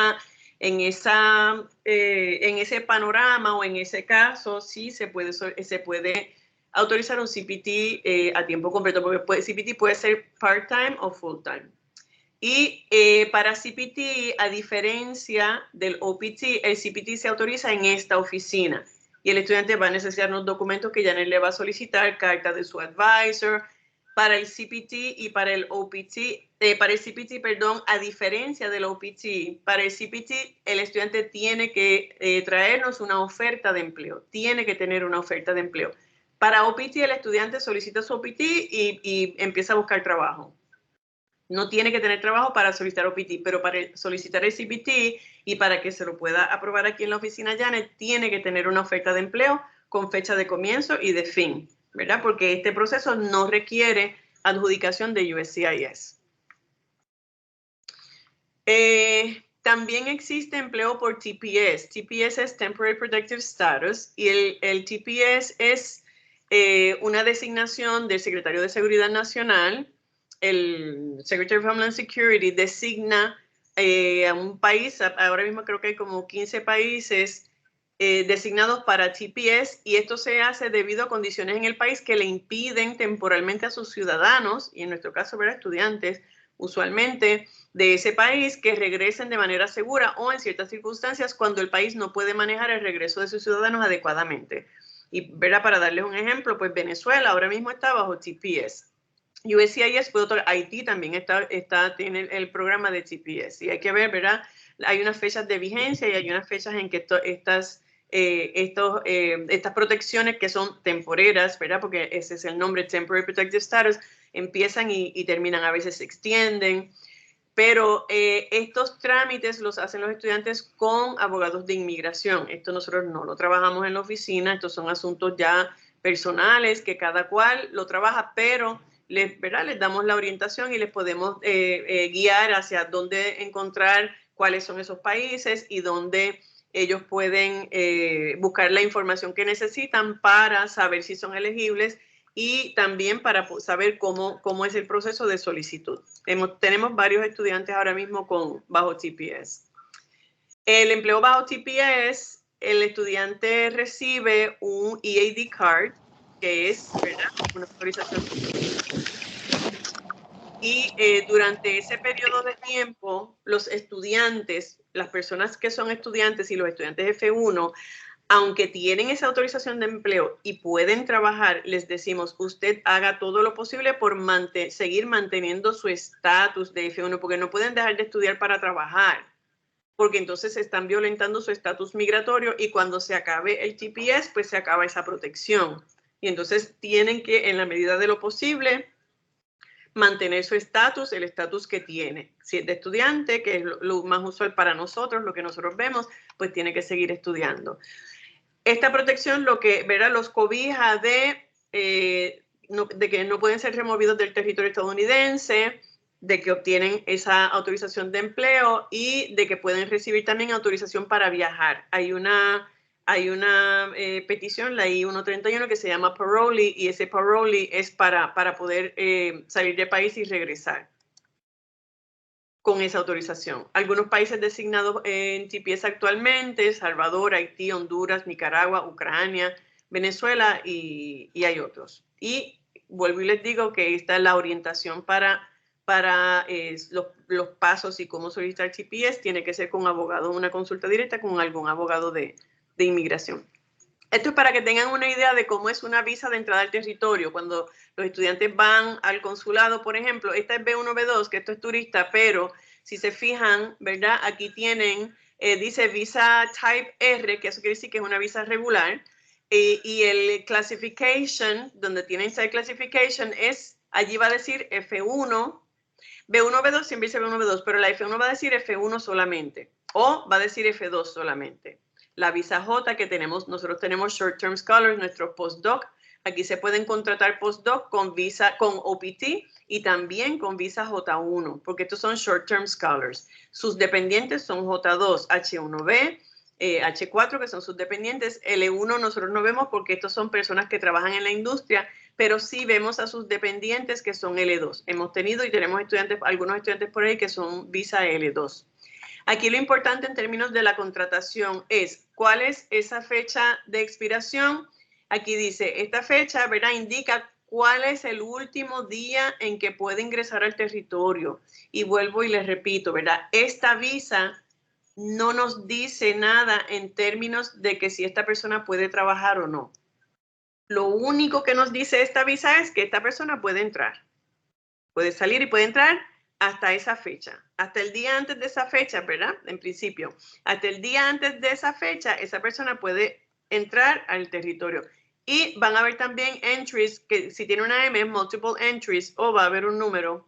panorama o en ese caso, sí se puede autorizar un CPT a tiempo completo, porque CPT puede ser part-time o full-time. Y para CPT, a diferencia del OPT, el CPT se autoriza en esta oficina y el estudiante va a necesitar unos documentos que Janet le va a solicitar, carta de su advisor. Para el CPT y para el OPT, para el CPT, perdón, a diferencia del OPT, para el CPT el estudiante tiene que traernos una oferta de empleo, tiene que tener una oferta de empleo. Para OPT el estudiante solicita su OPT y empieza a buscar trabajo. No tiene que tener trabajo para solicitar OPT, pero para solicitar el CPT y para que se lo pueda aprobar aquí en la oficina Janet, tiene que tener una oferta de empleo con fecha de comienzo y de fin, ¿verdad? Porque este proceso no requiere adjudicación de USCIS. También existe empleo por TPS. TPS es Temporary Protective Status y el TPS es una designación del Secretario de Seguridad Nacional el Secretary of Homeland Security designa a un país, ahora mismo creo que hay como 15 países designados para TPS, y esto se hace debido a condiciones en el país que le impiden temporalmente a sus ciudadanos, y en nuestro caso, ¿verdad?, estudiantes, usualmente de ese país, que regresen de manera segura o en ciertas circunstancias cuando el país no puede manejar el regreso de sus ciudadanos adecuadamente. Y, ¿verdad?, para darles un ejemplo, pues Venezuela ahora mismo está bajo TPS. USCIS, Haití también tiene el programa de TPS. Y hay que ver, ¿verdad? Hay unas fechas de vigencia y hay unas fechas en que estas protecciones que son temporeras, ¿verdad? Porque ese es el nombre, Temporary Protected Status, empiezan y terminan, a veces se extienden. Pero estos trámites los hacen los estudiantes con abogados de inmigración. Esto nosotros no lo trabajamos en la oficina, estos son asuntos ya personales que cada cual lo trabaja, pero ¿verdad?, les damos la orientación y les podemos guiar hacia dónde encontrar cuáles son esos países y dónde ellos pueden buscar la información que necesitan para saber si son elegibles y también para saber cómo es el proceso de solicitud. Tenemos varios estudiantes ahora mismo bajo TPS. El empleo bajo TPS, el estudiante recibe un EAD card, que es, ¿verdad?, una autorización. Y durante ese periodo de tiempo, los estudiantes, las personas que son estudiantes y los estudiantes F1, aunque tienen esa autorización de empleo y pueden trabajar, les decimos, usted haga todo lo posible por seguir manteniendo su estatus de F1, porque no pueden dejar de estudiar para trabajar, porque entonces están violentando su estatus migratorio y cuando se acabe el TPS, pues se acaba esa protección. Y entonces tienen que, en la medida de lo posible, mantener su estatus, el estatus que tiene. Si es de estudiante, que es lo más usual para nosotros, lo que nosotros vemos, pues tiene que seguir estudiando. Esta protección ¿verdad?, los cobija de que no pueden ser removidos del territorio estadounidense, de que obtienen esa autorización de empleo y de que pueden recibir también autorización para viajar. Hay una petición, la I-131, que se llama parolee, y ese parolee es para poder salir del país y regresar con esa autorización. Algunos países designados en TPS actualmente: Salvador, Haití, Honduras, Nicaragua, Ucrania, Venezuela y hay otros. Y vuelvo y les digo que esta es la orientación para los pasos y cómo solicitar TPS. Tiene que ser con abogado, una consulta directa con algún abogado de inmigración. Esto es para que tengan una idea de cómo es una visa de entrada al territorio. Cuando los estudiantes van al consulado, por ejemplo, esta es B1, B2, que esto es turista, pero si se fijan, ¿verdad?, aquí tienen, dice visa type R, que eso quiere decir que es una visa regular, y el classification, donde tienen site classification, allí va a decir F1, B1, B2, siempre dice B1, B2, pero la F1 va a decir F1 solamente, o va a decir F2 solamente. La visa J que tenemos, nosotros tenemos Short Term Scholars, nuestro postdoc. Aquí se pueden contratar postdoc con OPT y también con visa J1, porque estos son Short Term Scholars. Sus dependientes son J2, H1B, H4, que son sus dependientes. L1 nosotros no vemos porque estos son personas que trabajan en la industria, pero sí vemos a sus dependientes que son L2. Hemos tenido y tenemos algunos estudiantes por ahí que son visa L2. Aquí lo importante en términos de la contratación es cuál es esa fecha de expiración. Aquí dice, esta fecha, ¿verdad?, indica cuál es el último día en que puede ingresar al territorio. Y vuelvo y les repito, ¿verdad?, esta visa no nos dice nada en términos de que si esta persona puede trabajar o no. Lo único que nos dice esta visa es que esta persona puede entrar. Puede salir y puede entrar hasta esa fecha. Hasta el día antes de esa fecha, ¿verdad? En principio. Hasta el día antes de esa fecha, esa persona puede entrar al territorio. Y van a haber también entries, que si tiene una M, multiple entries, o va a haber un número,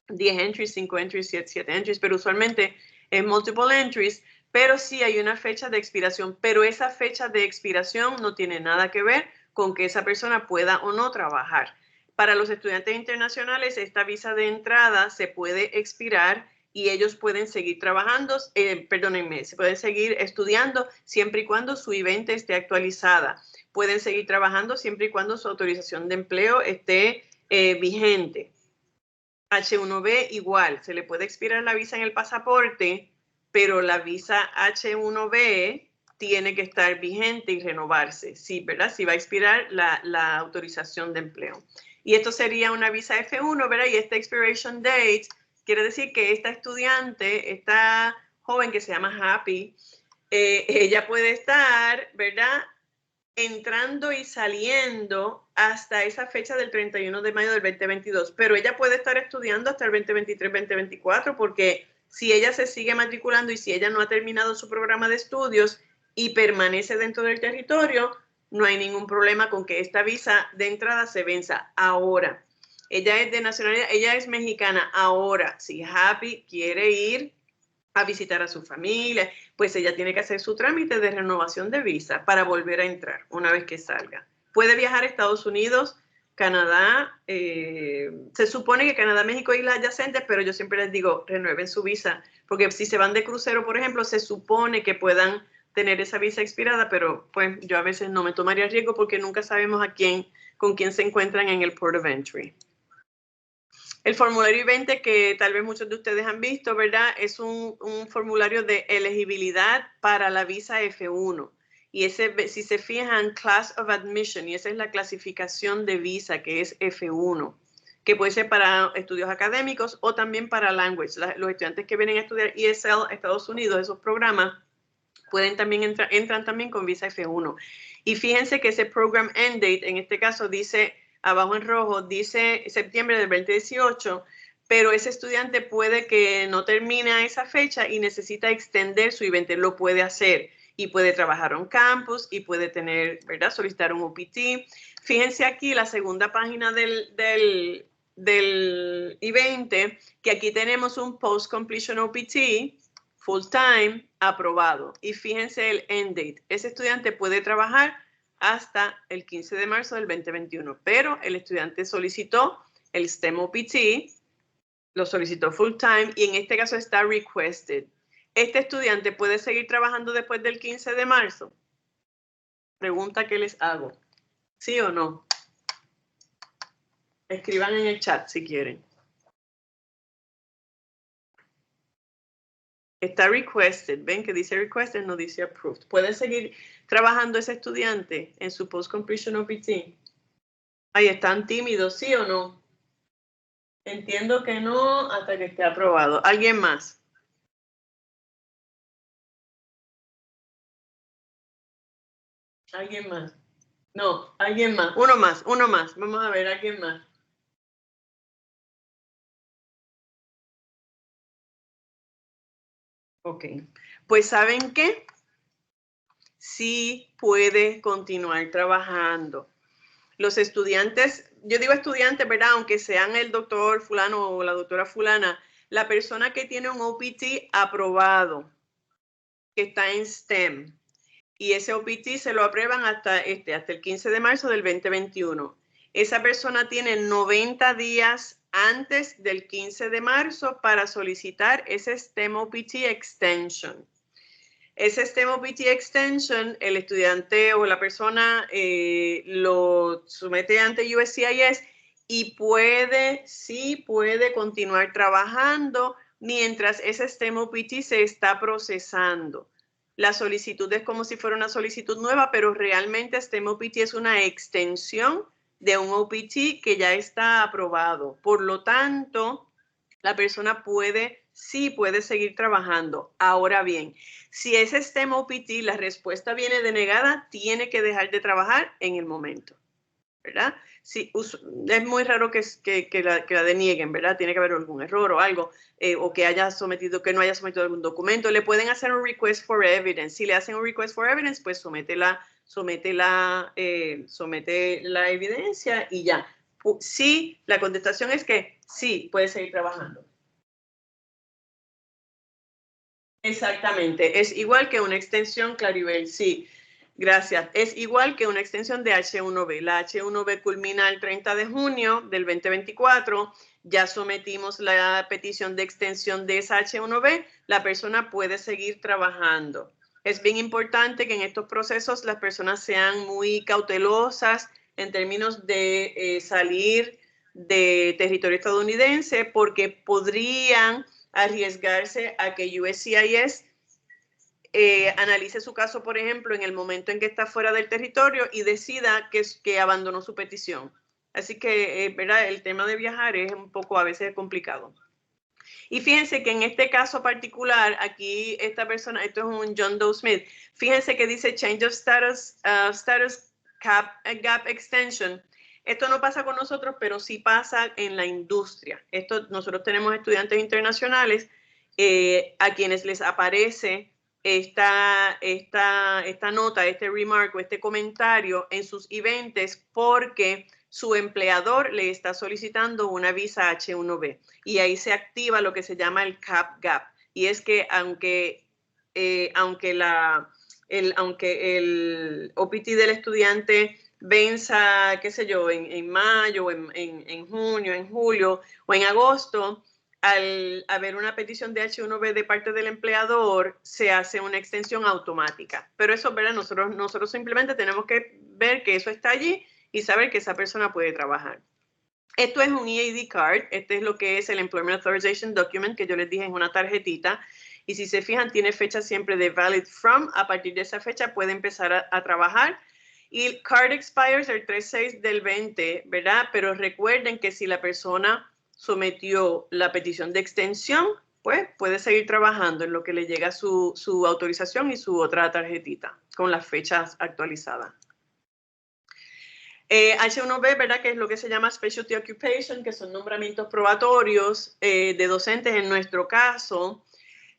10 entries, 5 entries, 7 entries, pero usualmente es multiple entries, pero sí hay una fecha de expiración. Pero esa fecha de expiración no tiene nada que ver con que esa persona pueda o no trabajar. Para los estudiantes internacionales, esta visa de entrada se puede expirar y ellos pueden seguir trabajando, se pueden seguir estudiando siempre y cuando su I-20 esté actualizada. Pueden seguir trabajando siempre y cuando su autorización de empleo esté vigente. H1B igual, se le puede expirar la visa en el pasaporte, pero la visa H1B tiene que estar vigente y renovarse, sí, ¿verdad? Si va a expirar la autorización de empleo. Y esto sería una visa F1, ¿verdad? Y esta expiration date quiere decir que esta estudiante, esta joven que se llama Happy, ella puede estar, ¿verdad?, entrando y saliendo hasta esa fecha del 31 de mayo del 2022, pero ella puede estar estudiando hasta el 2023, 2024, porque si ella se sigue matriculando y si ella no ha terminado su programa de estudios y permanece dentro del territorio, no hay ningún problema con que esta visa de entrada se venza ahora. Ella es de nacionalidad, ella es mexicana ahora. Si Happy quiere ir a visitar a su familia, pues ella tiene que hacer su trámite de renovación de visa para volver a entrar una vez que salga. Puede viajar a Estados Unidos, Canadá, se supone que Canadá, México e islas adyacentes, pero yo siempre les digo, renueven su visa, porque si se van de crucero, por ejemplo, se supone que puedan tener esa visa expirada, pero pues yo a veces no me tomaría riesgo porque nunca sabemos con quién se encuentran en el port of entry. El formulario I-20 que tal vez muchos de ustedes han visto, ¿verdad? Es un formulario de elegibilidad para la visa F1. Y ese, si se fijan, Class of Admission, y esa es la clasificación de visa, que es F1, que puede ser para estudios académicos o también para language. Los estudiantes que vienen a estudiar ESL a Estados Unidos, esos programas, pueden también entran también con visa F1. Y fíjense que ese program end date, en este caso dice, abajo en rojo, dice septiembre del 2018, pero ese estudiante puede que no termine a esa fecha y necesita extender su I-20, lo puede hacer y puede trabajar on campus y puede tener, ¿verdad?, solicitar un OPT. Fíjense aquí la segunda página del I-20, que aquí tenemos un Post Completion OPT, full time, aprobado. Y fíjense el end date. Ese estudiante puede trabajar hasta el 15 de marzo del 2021, pero el estudiante solicitó el STEM OPT, lo solicitó full time y en este caso está requested. ¿Este estudiante puede seguir trabajando después del 15 de marzo? Pregunta que les hago. ¿Sí o no? Escriban en el chat si quieren. Está requested. ¿Ven que dice requested? No dice approved. ¿Puede seguir trabajando ese estudiante en su post-completion OPT? Ahí están tímidos, ¿sí o no? Entiendo que no hasta que esté aprobado. ¿Alguien más? ¿Alguien más? No, alguien más. Uno más, uno más. Vamos a ver, ¿alguien más? Ok. Pues ¿saben qué? Sí puede continuar trabajando. Los estudiantes, yo digo estudiantes, ¿verdad? Aunque sean el doctor fulano o la doctora fulana, la persona que tiene un OPT aprobado, que está en STEM, y ese OPT se lo aprueban hasta el 15 de marzo del 2021. Esa persona tiene 90 días antes del 15 de marzo para solicitar ese STEM OPT Extension. Ese STEM OPT Extension, el estudiante o la persona lo somete ante USCIS y sí puede continuar trabajando mientras ese STEM OPT se está procesando. La solicitud es como si fuera una solicitud nueva, pero realmente STEM OPT es una extensión de un OPT que ya está aprobado. Por lo tanto, la persona sí puede seguir trabajando. Ahora bien, si ese STEM OPT, la respuesta viene denegada, tiene que dejar de trabajar en el momento, ¿verdad? Sí, es muy raro que la denieguen, ¿verdad? Tiene que haber algún error o algo, o que no haya sometido algún documento. Le pueden hacer un request for evidence. Si le hacen un request for evidence, pues somete la evidencia y ya. Sí, la contestación es que sí, puede seguir trabajando. Exactamente, es igual que una extensión, Claribel, sí, gracias. Es igual que una extensión de H1B. La H1B culmina el 30 de junio del 2024. Ya sometimos la petición de extensión de esa H1B. La persona puede seguir trabajando. Es bien importante que en estos procesos las personas sean muy cautelosas en términos de salir de territorio estadounidense porque podrían arriesgarse a que USCIS analice su caso, por ejemplo, en el momento en que está fuera del territorio y decida que abandonó su petición. Así que, ¿verdad? El tema de viajar es un poco a veces complicado. Y fíjense que en este caso particular, aquí esta persona, esto es un John Doe Smith, fíjense que dice Change of Status, Gap Extension. Esto no pasa con nosotros, pero sí pasa en la industria. Nosotros tenemos estudiantes internacionales a quienes les aparece esta nota, este remark o este comentario en sus events porque su empleador le está solicitando una visa H-1B y ahí se activa lo que se llama el cap gap. Y es que aunque el OPT del estudiante venza, qué sé yo, en mayo, en junio, en julio o en agosto, al haber una petición de H-1B de parte del empleador, se hace una extensión automática. Pero eso, ¿verdad? Nosotros simplemente tenemos que ver que eso está allí y saber que esa persona puede trabajar. Esto es un EAD card. Este es lo que es el Employment Authorization Document, que yo les dije en una tarjetita. Y si se fijan, tiene fecha siempre de valid from. A partir de esa fecha puede empezar a trabajar. Y el card expires el 3/6 del 20, ¿verdad? Pero recuerden que si la persona sometió la petición de extensión, pues puede seguir trabajando en lo que le llega su autorización y su otra tarjetita con las fechas actualizadas. H-1B, ¿verdad? Que es lo que se llama Specialty Occupation, que son nombramientos probatorios de docentes en nuestro caso.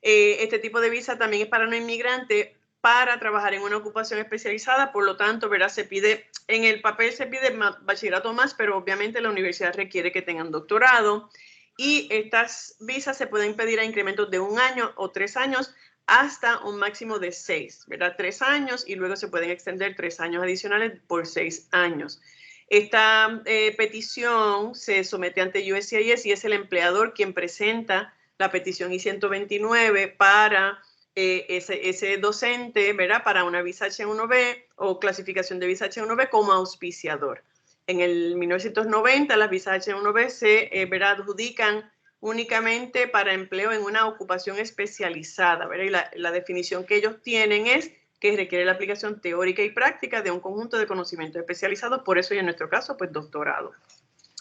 Este tipo de visa también es para no inmigrantes para trabajar en una ocupación especializada, por lo tanto, ¿verdad? Se pide, en el papel se pide bachillerato más, pero obviamente la universidad requiere que tengan doctorado y estas visas se pueden pedir a incrementos de 1 año o 3 años hasta un máximo de 6, ¿verdad? 3 años y luego se pueden extender 3 años adicionales por 6 años. Esta petición se somete ante USCIS y es el empleador quien presenta la petición I-129 para ese docente, ¿verdad? Para una visa H-1B o clasificación de visa H-1B como auspiciador. En el 1990 las visas H-1B se adjudican únicamente para empleo en una ocupación especializada, ¿verdad? Y la definición que ellos tienen es que requiere la aplicación teórica y práctica de un conjunto de conocimientos especializados, por eso y en nuestro caso, pues doctorado.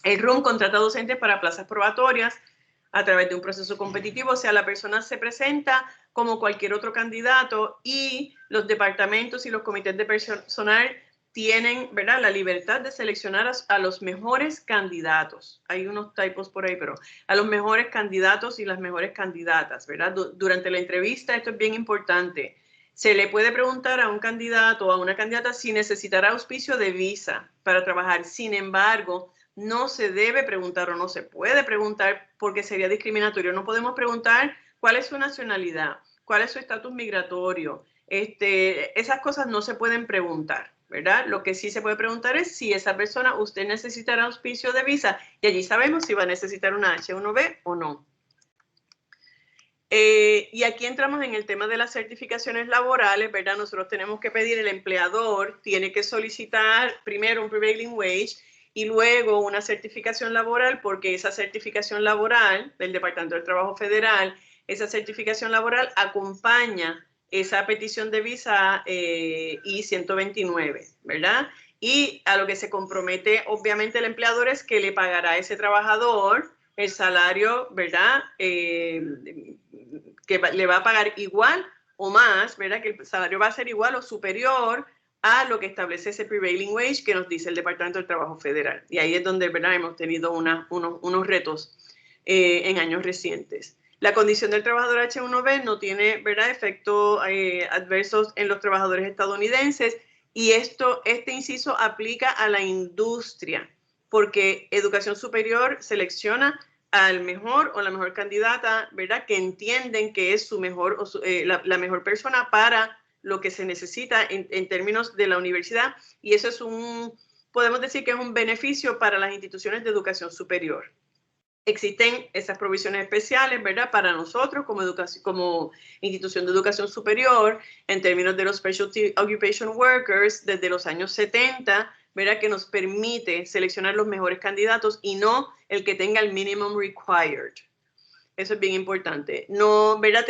El RUM contrata docentes para plazas probatorias a través de un proceso competitivo, o sea, la persona se presenta como cualquier otro candidato y los departamentos y los comités de personal tienen, ¿verdad?, la libertad de seleccionar a los mejores candidatos. Hay unos typos por ahí, pero a los mejores candidatos y las mejores candidatas, ¿verdad? Durante la entrevista, esto es bien importante. Se le puede preguntar a un candidato o a una candidata si necesitará auspicio de visa para trabajar. Sin embargo, no se debe preguntar o no se puede preguntar porque sería discriminatorio. No podemos preguntar cuál es su nacionalidad, cuál es su estatus migratorio. Esas cosas no se pueden preguntar, ¿verdad? Lo que sí se puede preguntar es si esa persona, usted necesitará auspicio de visa y allí sabemos si va a necesitar una H-1B o no. Y aquí entramos en el tema de las certificaciones laborales, ¿verdad? Nosotros tenemos que pedir, el empleador tiene que solicitar primero un prevailing wage y luego una certificación laboral, porque esa certificación laboral del Departamento del Trabajo Federal, esa certificación laboral acompaña esa petición de visa I-129, ¿verdad? Y a lo que se compromete obviamente el empleador es que le pagará a ese trabajador el salario, ¿verdad? Que le va a pagar igual o más, ¿verdad? Que el salario va a ser igual o superior a lo que establece ese prevailing wage que nos dice el Departamento del Trabajo Federal. Y ahí es donde, ¿verdad?, hemos tenido unos retos en años recientes. La condición del trabajador H-1B no tiene, ¿verdad?, efectos adversos en los trabajadores estadounidenses y este inciso aplica a la industria porque Educación Superior selecciona al mejor o la mejor candidata, ¿verdad?, que entienden que es su mejor o la mejor persona para lo que se necesita en términos de la universidad y eso es podemos decir que es un beneficio para las instituciones de educación superior. Existen esas provisiones especiales, ¿verdad?, para nosotros como institución de educación superior en términos de los Specialty Occupation Workers desde los años 70 ¿verdad? Que nos permite seleccionar los mejores candidatos y no el que tenga el minimum required. Eso es bien importante. No, ¿verdad?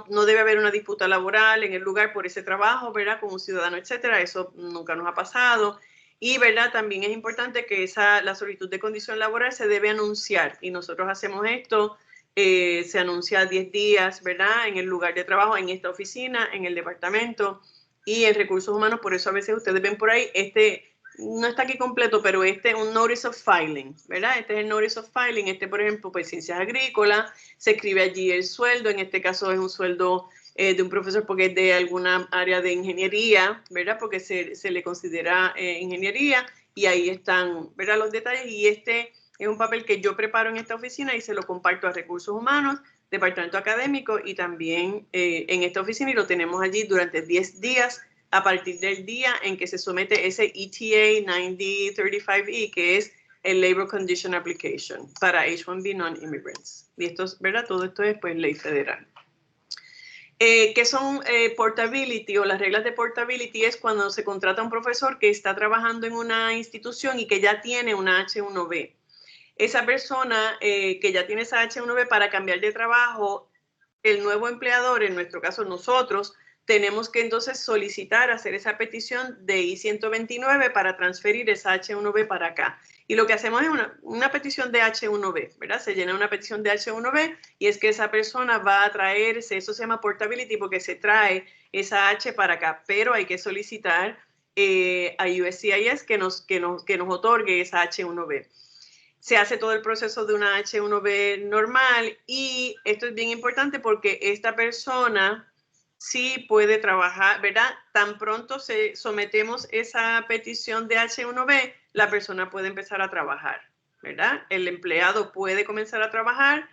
No debe haber una disputa laboral en el lugar por ese trabajo, ¿verdad? Como un ciudadano, etcétera. Eso nunca nos ha pasado. Y, ¿verdad? También es importante que la solicitud de condición laboral se debe anunciar. Y nosotros hacemos esto, se anuncia 10 días, ¿verdad? En el lugar de trabajo, en esta oficina, en el departamento y en recursos humanos. Por eso a veces ustedes ven por ahí, no está aquí completo, pero un Notice of Filing, ¿verdad? Este es el Notice of Filing. Por ejemplo, pues Ciencias Agrícolas, se escribe allí el sueldo. En este caso es un sueldo de un profesor porque es de alguna área de ingeniería, ¿verdad? Porque se le considera ingeniería y ahí están, ¿verdad? Los detalles. Y este es un papel que yo preparo en esta oficina y se lo comparto a Recursos Humanos, Departamento Académico y también en esta oficina y lo tenemos allí durante 10 días a partir del día en que se somete ese ETA 9035E, que es el Labor Condition Application para H-1B Non-Immigrants. Y esto, ¿verdad? Todo esto es pues ley federal. ¿Qué son portability o las reglas de portability? Es cuando se contrata un profesor que está trabajando en una institución y que ya tiene una H-1B. Esa persona que ya tiene esa H-1B para cambiar de trabajo, el nuevo empleador, en nuestro caso nosotros, tenemos que entonces solicitar, hacer esa petición de I-129 para transferir esa H-1B para acá. Y lo que hacemos es una petición de H-1B, ¿verdad? Se llena una petición de H-1B y es que esa persona va a traerse, eso se llama portability porque se trae esa H para acá, pero hay que solicitar a USCIS que nos otorgue esa H-1B. Se hace todo el proceso de una H-1B normal y esto es bien importante porque esta persona sí puede trabajar, ¿verdad? Tan pronto sometemos esa petición de H-1B, la persona puede empezar a trabajar, ¿verdad? El empleado puede comenzar a trabajar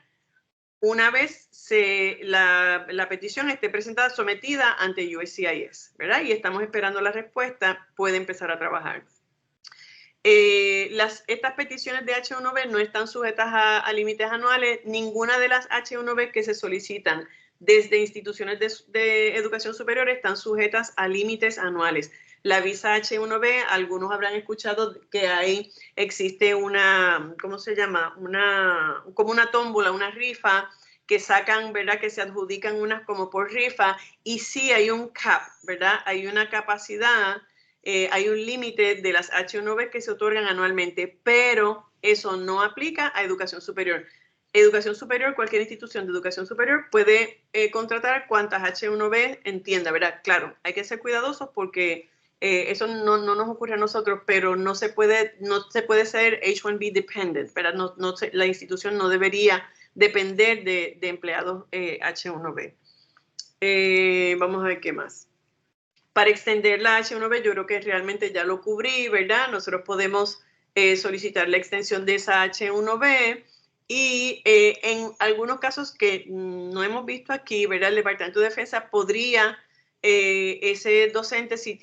una vez la petición esté presentada, sometida ante USCIS, ¿verdad? Y estamos esperando la respuesta, puede empezar a trabajar. Estas peticiones de H-1B no están sujetas a límites anuales. Ninguna de las H-1B que se solicitan desde instituciones de educación superior están sujetas a límites anuales. La visa H-1B, algunos habrán escuchado que existe una, ¿cómo se llama? Como una tómbola, una rifa que sacan, ¿verdad? Que se adjudican unas como por rifa y sí hay un cap, ¿verdad? Hay una capacidad. Hay un límite de las H-1B que se otorgan anualmente, pero eso no aplica a educación superior. Educación superior, cualquier institución de educación superior puede contratar cuantas H-1B entienda, ¿verdad? Claro, hay que ser cuidadosos porque eso no nos ocurre a nosotros, pero no se puede ser H-1B dependent, ¿verdad? La institución no debería depender de empleados H-1B. Vamos a ver qué más. Para extender la H-1B, yo creo que realmente ya lo cubrí, ¿verdad? Nosotros podemos solicitar la extensión de esa H-1B y en algunos casos que no hemos visto aquí, ¿verdad? El Departamento de Defensa podría, ese docente, si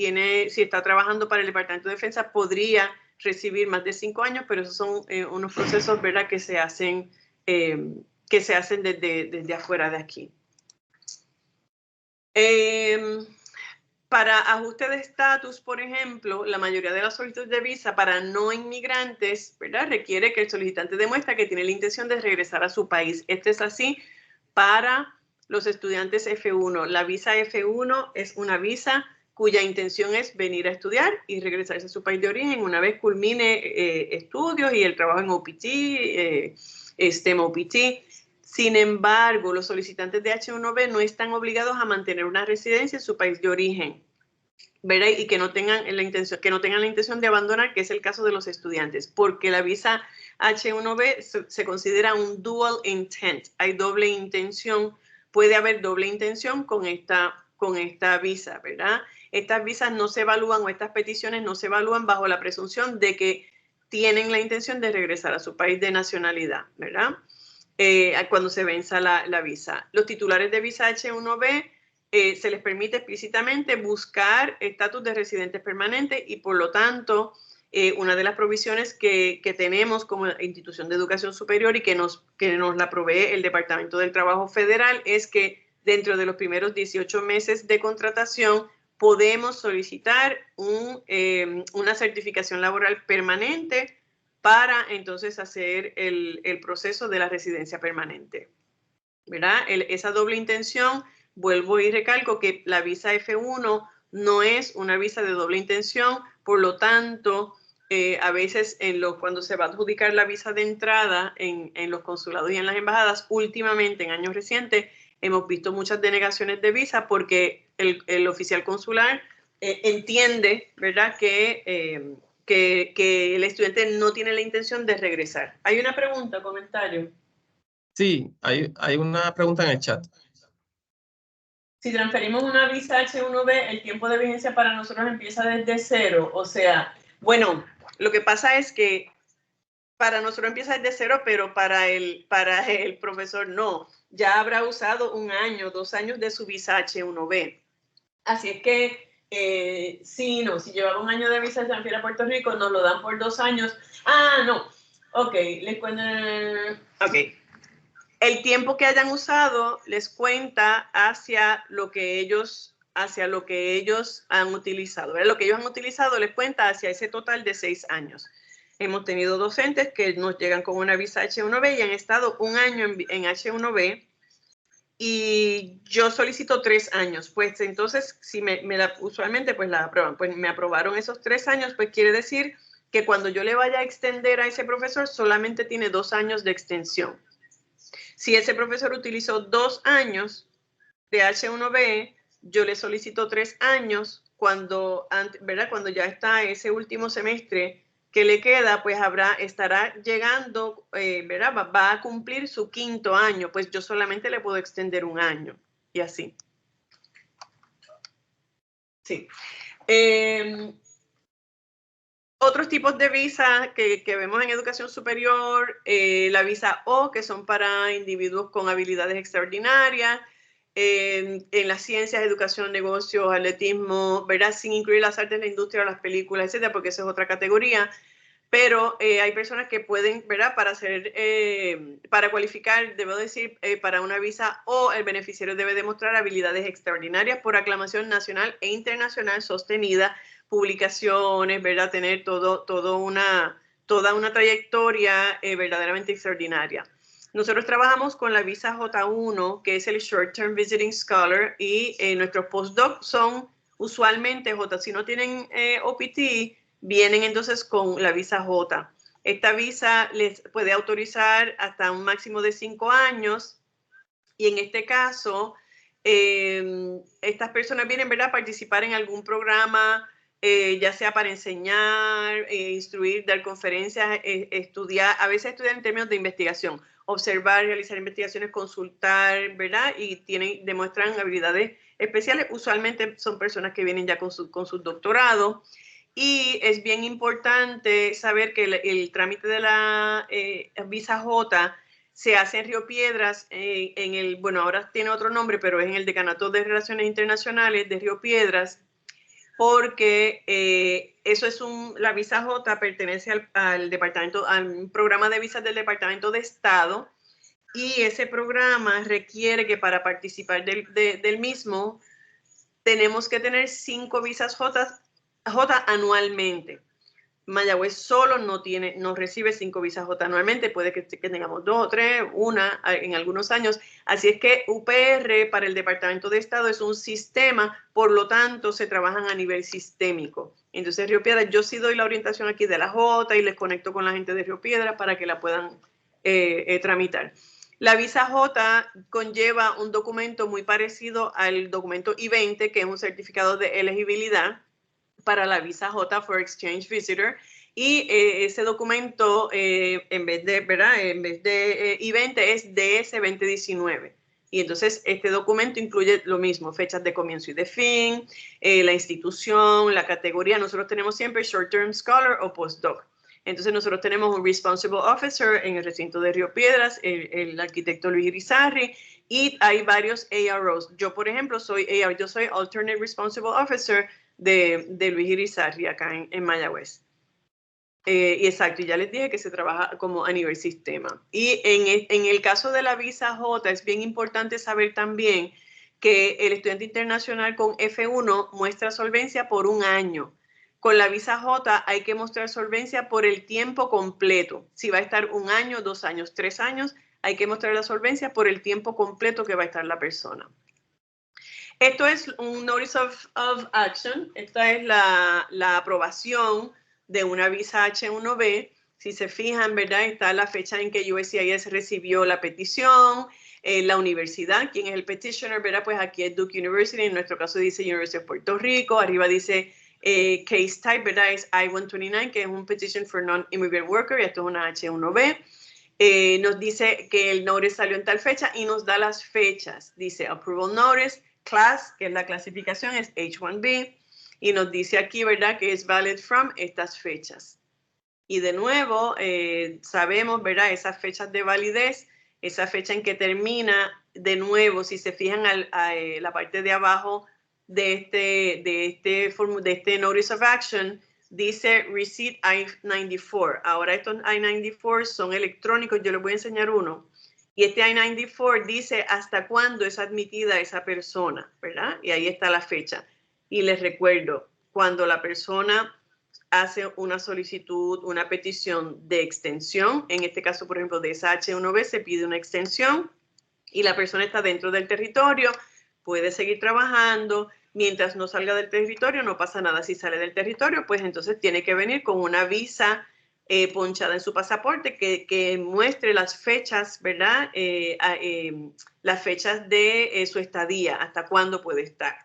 está trabajando para el Departamento de Defensa, podría recibir más de 5 años, pero esos son unos procesos, ¿verdad? Que se hacen desde afuera de aquí. Para ajuste de estatus, por ejemplo, la mayoría de las solicitudes de visa para no inmigrantes, ¿verdad? Requiere que el solicitante demuestre que tiene la intención de regresar a su país. Este es así para los estudiantes F1. La visa F1 es una visa cuya intención es venir a estudiar y regresarse a su país de origen una vez culmine estudios y el trabajo en OPT, STEM OPT. Sin embargo, los solicitantes de H-1B no están obligados a mantener una residencia en su país de origen, ¿verdad? Y que no tengan la intención de abandonar, que es el caso de los estudiantes, porque la visa H-1B se considera un dual intent. Hay doble intención, puede haber doble intención con esta visa, ¿verdad? Estas visas no se evalúan o estas peticiones no se evalúan bajo la presunción de que tienen la intención de regresar a su país de nacionalidad, ¿verdad? Cuando se venza la visa. Los titulares de visa H-1B se les permite explícitamente buscar estatus de residentes permanentes y por lo tanto una de las provisiones que tenemos como institución de educación superior y que nos la provee el Departamento del Trabajo Federal es que dentro de los primeros 18 meses de contratación podemos solicitar una certificación laboral permanente para entonces hacer el proceso de la residencia permanente, ¿verdad? Esa doble intención, vuelvo y recalco que la visa F1 no es una visa de doble intención, por lo tanto, a veces cuando se va a adjudicar la visa de entrada en los consulados y en las embajadas, últimamente en años recientes hemos visto muchas denegaciones de visa porque el oficial consular entiende, ¿verdad?, que el estudiante no tiene la intención de regresar. ¿Hay una pregunta, comentario? Sí, hay una pregunta en el chat. Si transferimos una visa H1B, el tiempo de vigencia para nosotros empieza desde cero. O sea, bueno, lo que pasa es que para nosotros empieza desde cero, pero para el profesor no. Ya habrá usado 1 año, 2 años de su visa H1B. Así es que si llevaba 1 año de visa de transfiere a Puerto Rico, nos lo dan por 2 años. Ah, no. Ok, les cuento. Ok. El tiempo que hayan usado les cuenta hacia lo que ellos han utilizado. ¿Verdad? Lo que ellos han utilizado les cuenta hacia ese total de 6 años. Hemos tenido docentes que nos llegan con una visa H1B y han estado 1 año en H1B. Y yo solicito 3 años, pues entonces si usualmente pues la aprueban, pues me aprobaron esos 3 años, pues quiere decir que cuando yo le vaya a extender a ese profesor solamente tiene 2 años de extensión. Si ese profesor utilizó 2 años de H1B, yo le solicito 3 años ¿verdad? Cuando ya está ese último semestre que le queda, pues estará llegando, ¿verdad? Va a cumplir su 5º año, pues yo solamente le puedo extender 1 año y así. Sí. Otros tipos de visa que vemos en educación superior, la visa O, que son para individuos con habilidades extraordinarias, en las ciencias, educación, negocios, atletismo, ¿verdad? Sin incluir las artes, la industria o las películas, etcétera, porque esa es otra categoría. Pero hay personas que pueden, ¿verdad? Para cualificar, debo decir, para una visa O, el beneficiario debe demostrar habilidades extraordinarias por aclamación nacional e internacional sostenida, publicaciones, ¿verdad? Tener toda una trayectoria verdaderamente extraordinaria. Nosotros trabajamos con la visa J1, que es el Short Term Visiting Scholar, y nuestros postdocs son usualmente J. Si no tienen OPT, vienen entonces con la visa J. Esta visa les puede autorizar hasta un máximo de 5 años y en este caso estas personas vienen, ¿verdad?, a participar en algún programa, ya sea para enseñar, instruir, dar conferencias, estudiar, a veces estudiar en términos de investigación, observar, realizar investigaciones, consultar, ¿verdad? Y demuestran habilidades especiales. Usualmente son personas que vienen ya con su doctorado. Y es bien importante saber que el trámite de la visa J se hace en Río Piedras, bueno, ahora tiene otro nombre, pero es en el Decanato de Relaciones Internacionales de Río Piedras, porque la visa J pertenece al departamento, al programa de visas del Departamento de Estado, y ese programa requiere que para participar del mismo tenemos que tener 5 visas J anualmente. Mayagüez solo no recibe 5 visas J anualmente, puede que tengamos 2 o 3, una en algunos años. Así es que UPR para el Departamento de Estado es un sistema, por lo tanto se trabajan a nivel sistémico. Entonces Río Piedras, yo sí doy la orientación aquí de la J y les conecto con la gente de Río Piedras para que la puedan tramitar. La visa J conlleva un documento muy parecido al documento I-20, que es un certificado de elegibilidad para la visa J for Exchange Visitor, y ese documento en vez de I-20 es DS 2019. Y entonces este documento incluye lo mismo, fechas de comienzo y de fin, la institución, la categoría. Nosotros tenemos siempre Short Term Scholar o Postdoc. Entonces nosotros tenemos un Responsible Officer en el recinto de Río Piedras, el arquitecto Luis Irizarry, y hay varios AROs. Yo, por ejemplo, yo soy Alternate Responsible Officer de Luis Irizarry acá en Mayagüez. Y exacto, y ya les dije que se trabaja como a nivel sistema. Y en el caso de la visa J es bien importante saber también que el estudiante internacional con F1 muestra solvencia por 1 año. Con la visa J hay que mostrar solvencia por el tiempo completo. Si va a estar 1 año, 2 años, 3 años, hay que mostrar la solvencia por el tiempo completo que va a estar la persona. Esto es un Notice of Action. Esta es la aprobación de una visa H1B. Si se fijan, ¿verdad? Está la fecha en que USCIS recibió la petición, la universidad, quién es el petitioner, ¿verdad? Pues aquí es Duke University, en nuestro caso dice University of Puerto Rico, arriba dice case type, ¿verdad? Es I-129, que es un petition for non-immigrant worker, y esto es una H1B. Nos dice que el notice salió en tal fecha y nos da las fechas. Dice approval notice, class, que es la clasificación, es H1B, y nos dice aquí, ¿verdad? Que es valid from estas fechas. Y de nuevo, sabemos, ¿verdad? Esas fechas de validez, esa fecha en que termina, de nuevo, si se fijan a la parte de abajo de este Notice of Action, dice Receipt I-94. Ahora estos I-94 son electrónicos, yo les voy a enseñar uno. Y este I-94 dice hasta cuándo es admitida esa persona, ¿verdad? Y ahí está la fecha. Y les recuerdo, cuando la persona hace una solicitud, una petición de extensión, en este caso, por ejemplo, de esa H1B se pide una extensión y la persona está dentro del territorio, puede seguir trabajando, mientras no salga del territorio no pasa nada. Si sale del territorio, pues entonces tiene que venir con una visa ponchada en su pasaporte que muestre las fechas, ¿verdad? Las fechas de su estadía, hasta cuándo puede estar.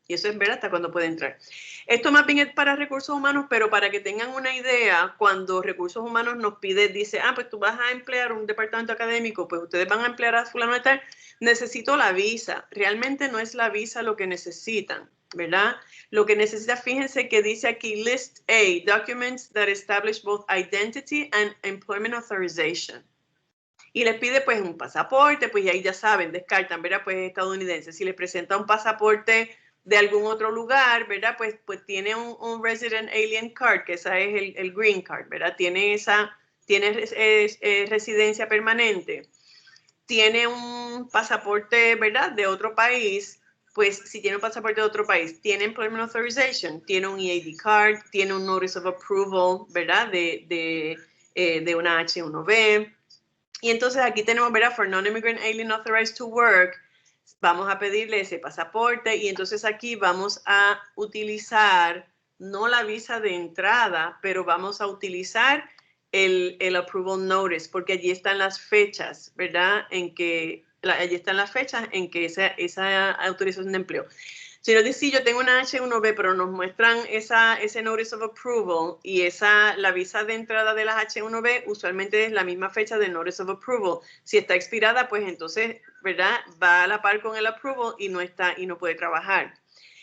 Y eso es ver hasta cuándo puede entrar. Esto más bien es para recursos humanos, pero para que tengan una idea, cuando recursos humanos nos pide, dice, pues tú vas a emplear un departamento académico, pues ustedes van a emplear a fulano de tal, necesito la visa. Realmente no es la visa lo que necesitan, ¿verdad? Lo que necesita, fíjense que dice aquí, list A, documents that establish both identity and employment authorization. Y les pide pues un pasaporte, pues y ahí ya saben, descartan, ¿verdad? Pues estadounidense. Si les presenta un pasaporte de algún otro lugar, ¿verdad? Pues tiene un Resident Alien Card, que esa es el Green Card, ¿verdad? Tiene residencia permanente. Tiene un pasaporte, ¿verdad? De otro país, pues si tiene un pasaporte de otro país, tiene Employment Authorization, tiene un EAD Card, tiene un Notice of Approval, ¿verdad? De una H1B. Y entonces aquí tenemos, ¿verdad? For Non-Immigrant Alien Authorized to Work, vamos a pedirle ese pasaporte y entonces aquí vamos a utilizar, no la visa de entrada, pero vamos a utilizar el Approval Notice, porque allí están las fechas, ¿verdad? Allí están las fechas en que esa autorización de empleo. Si nos dice, sí, yo tengo una H1B, pero nos muestran ese Notice of Approval y la visa de entrada de las H1B usualmente es la misma fecha del Notice of Approval. Si está expirada, pues entonces, ¿verdad? Va a la par con el Approval y no puede trabajar.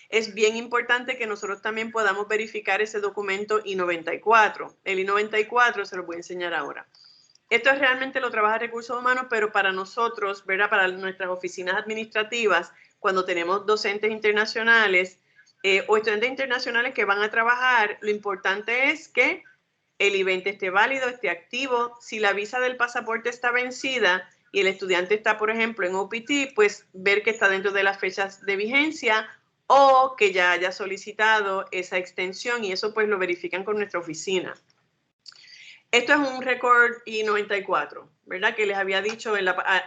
Es bien importante que nosotros también podamos verificar ese documento I-94. El I-94 se lo voy a enseñar ahora. Esto realmente lo trabaja Recursos Humanos, pero para nosotros, ¿verdad? Para nuestras oficinas administrativas, cuando tenemos docentes internacionales o estudiantes internacionales que van a trabajar, lo importante es que el I-20 esté válido, esté activo. Si la visa del pasaporte está vencida y el estudiante está, por ejemplo, en OPT, pues ver que está dentro de las fechas de vigencia o que ya haya solicitado esa extensión y eso pues lo verifican con nuestra oficina. Esto es un récord I-94, ¿verdad? Que les había dicho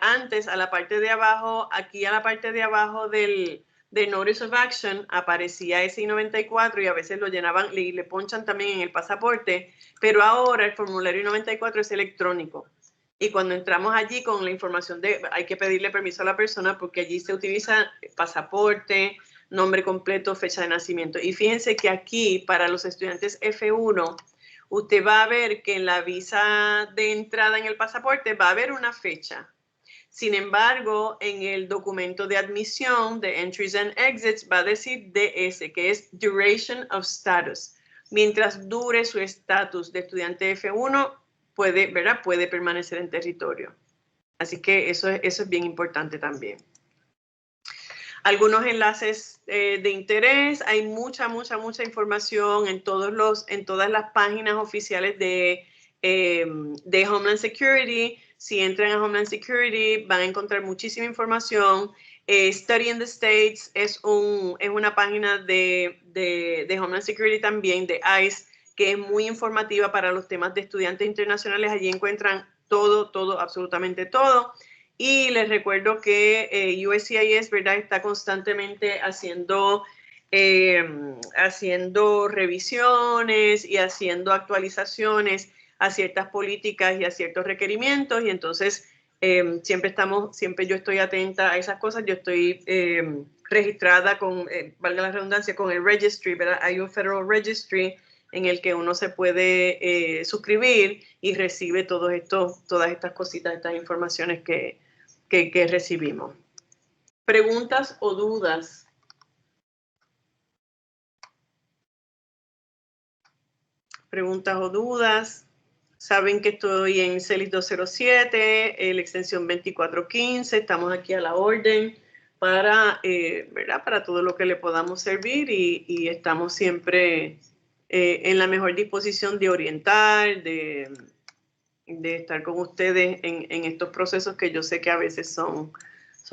antes a la parte de abajo, aquí a la parte de abajo del Notice of Action aparecía ese I-94 y a veces lo llenaban y le ponchan también en el pasaporte, pero ahora el formulario I-94 es electrónico. Y cuando entramos allí con la información hay que pedirle permiso a la persona porque allí se utiliza pasaporte, nombre completo, fecha de nacimiento. Y fíjense que aquí para los estudiantes F1, usted va a ver que en la visa de entrada en el pasaporte va a haber una fecha. Sin embargo, en el documento de admisión de Entries and Exits va a decir DS, que es Duration of Status. Mientras dure su estatus de estudiante F1, puede permanecer en territorio. Así que eso es bien importante también. Algunos enlaces de interés, hay mucha información en todas las páginas oficiales de Homeland Security. Si entran a Homeland Security van a encontrar muchísima información. Study in the States es una página de Homeland Security también, de ICE, que es muy informativa para los temas de estudiantes internacionales. Allí encuentran todo, absolutamente todo. Y les recuerdo que USCIS, ¿verdad?, está constantemente haciendo revisiones y haciendo actualizaciones a ciertas políticas y a ciertos requerimientos, y entonces siempre yo estoy atenta a esas cosas. Yo estoy registrada con, valga la redundancia, con el registry, ¿verdad? Hay un Federal Registry en el que uno se puede suscribir y recibe todas estas cositas, estas informaciones que recibimos. ¿Preguntas o dudas? ¿Preguntas o dudas? Saben que estoy en CELIS 207, la extensión 2415. Estamos aquí a la orden para, ¿verdad?, para todo lo que le podamos servir, y estamos siempre en la mejor disposición de orientar, de estar con ustedes en estos procesos que yo sé que a veces son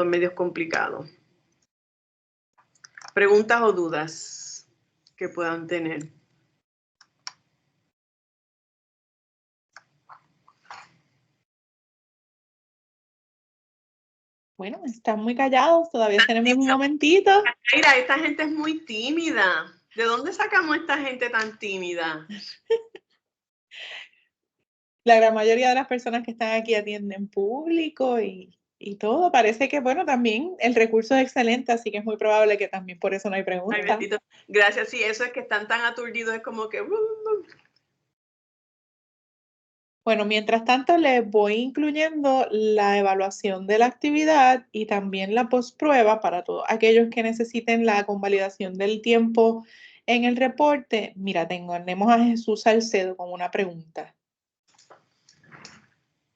medios complicados. ¿Preguntas o dudas que puedan tener? Bueno, están muy callados, todavía tenemos un momentito. Mira, esta gente es muy tímida. ¿De dónde sacamos esta gente tan tímida? La gran mayoría de las personas que están aquí atienden público y todo. Parece que, bueno, también el recurso es excelente, así que es muy probable que también por eso no hay preguntas. Ay, bendito. Gracias, sí, eso es que están tan aturdidos, es como que... Bueno, mientras tanto les voy incluyendo la evaluación de la actividad y también la postprueba para todos aquellos que necesiten la convalidación del tiempo en el reporte. Mira, tenemos a Jesús Salcedo con una pregunta.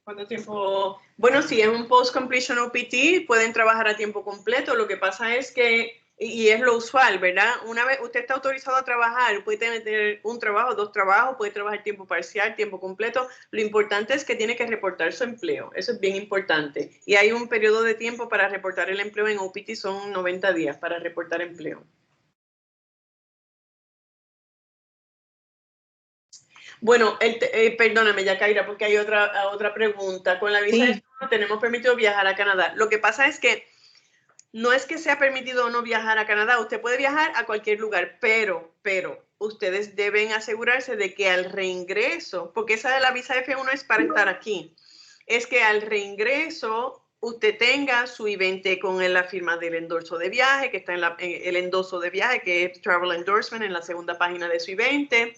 ¿Cuánto tiempo? Bueno, si es un post-completion OPT, pueden trabajar a tiempo completo. Lo que pasa es que, y es lo usual, ¿verdad? Una vez usted está autorizado a trabajar, puede tener un trabajo, 2 trabajos, puede trabajar tiempo parcial, tiempo completo. Lo importante es que tiene que reportar su empleo. Eso es bien importante. Y hay un periodo de tiempo para reportar el empleo en OPT, son 90 días para reportar empleo. Bueno, perdóname, Yacaira, porque hay otra pregunta. Con la visa Sí. de estudio tenemos permitido viajar a Canadá. Lo que pasa es que no es que sea permitido o no viajar a Canadá. Usted puede viajar a cualquier lugar, pero ustedes deben asegurarse de que al reingreso, porque esa de la visa F1 es para estar aquí, es que al reingreso usted tenga su I-20 con la firma del endorso de viaje, que está en el endoso de viaje, que es Travel Endorsement, en la segunda página de su I-20.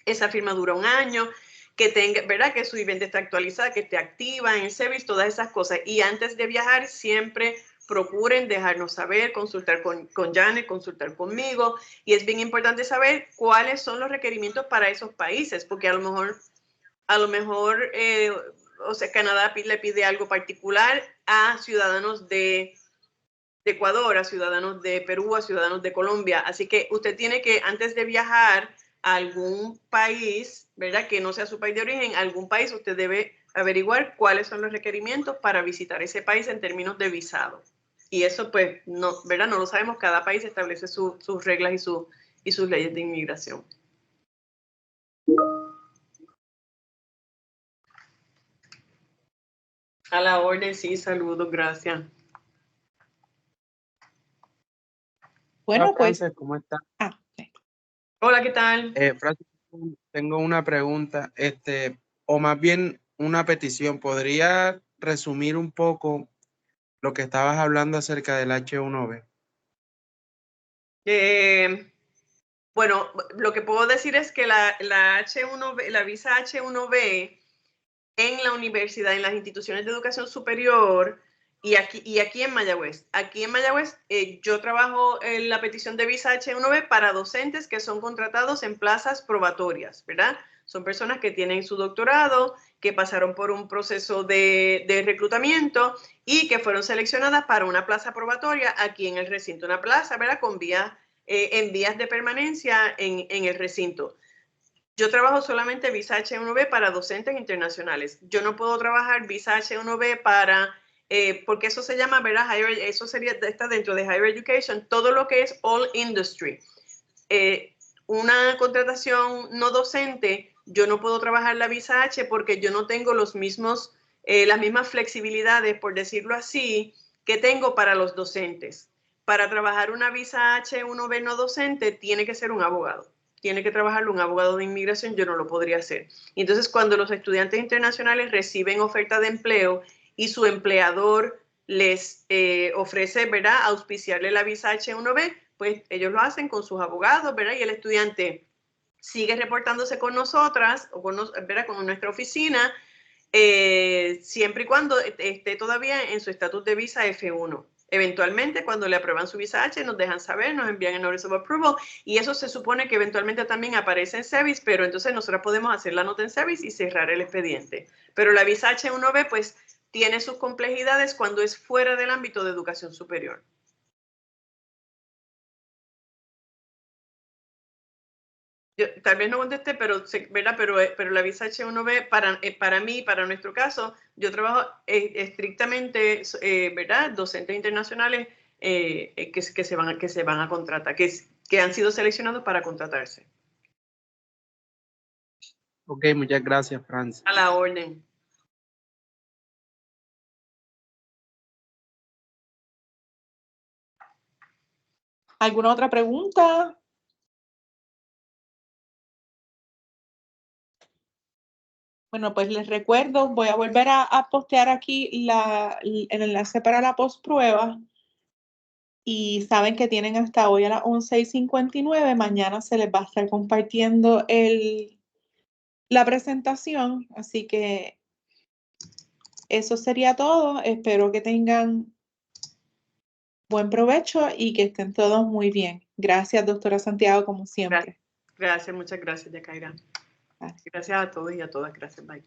Esa firma dura 1 año, que tenga, ¿verdad?, que su I-20 esté actualizada, que esté activa en el service, todas esas cosas. Y antes de viajar, siempre procuren dejarnos saber, consultar con Janet, consultar conmigo. Y es bien importante saber cuáles son los requerimientos para esos países, porque a lo mejor, o sea, Canadá le pide algo particular a ciudadanos de Ecuador, a ciudadanos de Perú, a ciudadanos de Colombia. Así que usted tiene que, antes de viajar a algún país, ¿verdad?, que no sea su país de origen, algún país, usted debe averiguar cuáles son los requerimientos para visitar ese país en términos de visado. Y eso, pues, no, ¿verdad?, no lo sabemos. Cada país establece sus reglas y sus leyes de inmigración. A la orden, sí, saludos, gracias. Bueno, Hola, pues... Frances, ¿cómo estás? Hola, ¿qué tal? Frances, tengo una pregunta, o más bien una petición. ¿Podría resumir un poco lo que estabas hablando acerca del H1B? Bueno, lo que puedo decir es que la H1B, la visa H1B en la universidad, en las instituciones de educación superior y aquí en Mayagüez. Aquí en Mayagüez yo trabajo en la petición de visa H1B para docentes que son contratados en plazas probatorias, ¿verdad? Son personas que tienen su doctorado, que pasaron por un proceso de reclutamiento y que fueron seleccionadas para una plaza probatoria aquí en el recinto. Una plaza, ¿verdad?, con en vías de permanencia en el recinto. Yo trabajo solamente visa H1B para docentes internacionales. Yo no puedo trabajar visa H1B para porque eso se llama, ¿verdad? Eso está dentro de Higher Education, todo lo que es All Industry. Una contratación no docente, yo no puedo trabajar la visa H porque yo no tengo las mismas flexibilidades, por decirlo así, que tengo para los docentes. Para trabajar una visa H1B no docente, tiene que ser un abogado. Tiene que trabajarlo un abogado de inmigración, yo no lo podría hacer. Y entonces, cuando los estudiantes internacionales reciben oferta de empleo y su empleador les ofrece, ¿verdad?, auspiciarle la visa H1B, pues ellos lo hacen con sus abogados, ¿verdad? Y el estudiante sigue reportándose con nosotras, o ¿verdad?, con nuestra oficina, siempre y cuando esté todavía en su estatus de visa F1. Eventualmente, cuando le aprueban su visa H, nos dejan saber, nos envían el Notice of Approval, y eso se supone que eventualmente también aparece en SEVIS, pero entonces nosotros podemos hacer la nota en SEVIS y cerrar el expediente. Pero la visa H1B, pues, tiene sus complejidades cuando es fuera del ámbito de educación superior. Yo, tal vez no contesté, pero, ¿verdad? Pero la visa H1B, para mí, para nuestro caso, yo trabajo estrictamente, ¿verdad?, docentes internacionales que se van a contratar, que han sido seleccionados para contratarse. Ok, muchas gracias, Francis. A la orden. ¿Alguna otra pregunta? Bueno, pues les recuerdo, voy a volver a postear aquí el enlace para la postprueba. Y saben que tienen hasta hoy a las 11:59. Mañana se les va a estar compartiendo la presentación. Así que eso sería todo. Espero que tengan buen provecho y que estén todos muy bien. Gracias, doctora Santiago, como siempre. Gracias, muchas gracias, Yacaira. Gracias a todos y a todas. Gracias, bye.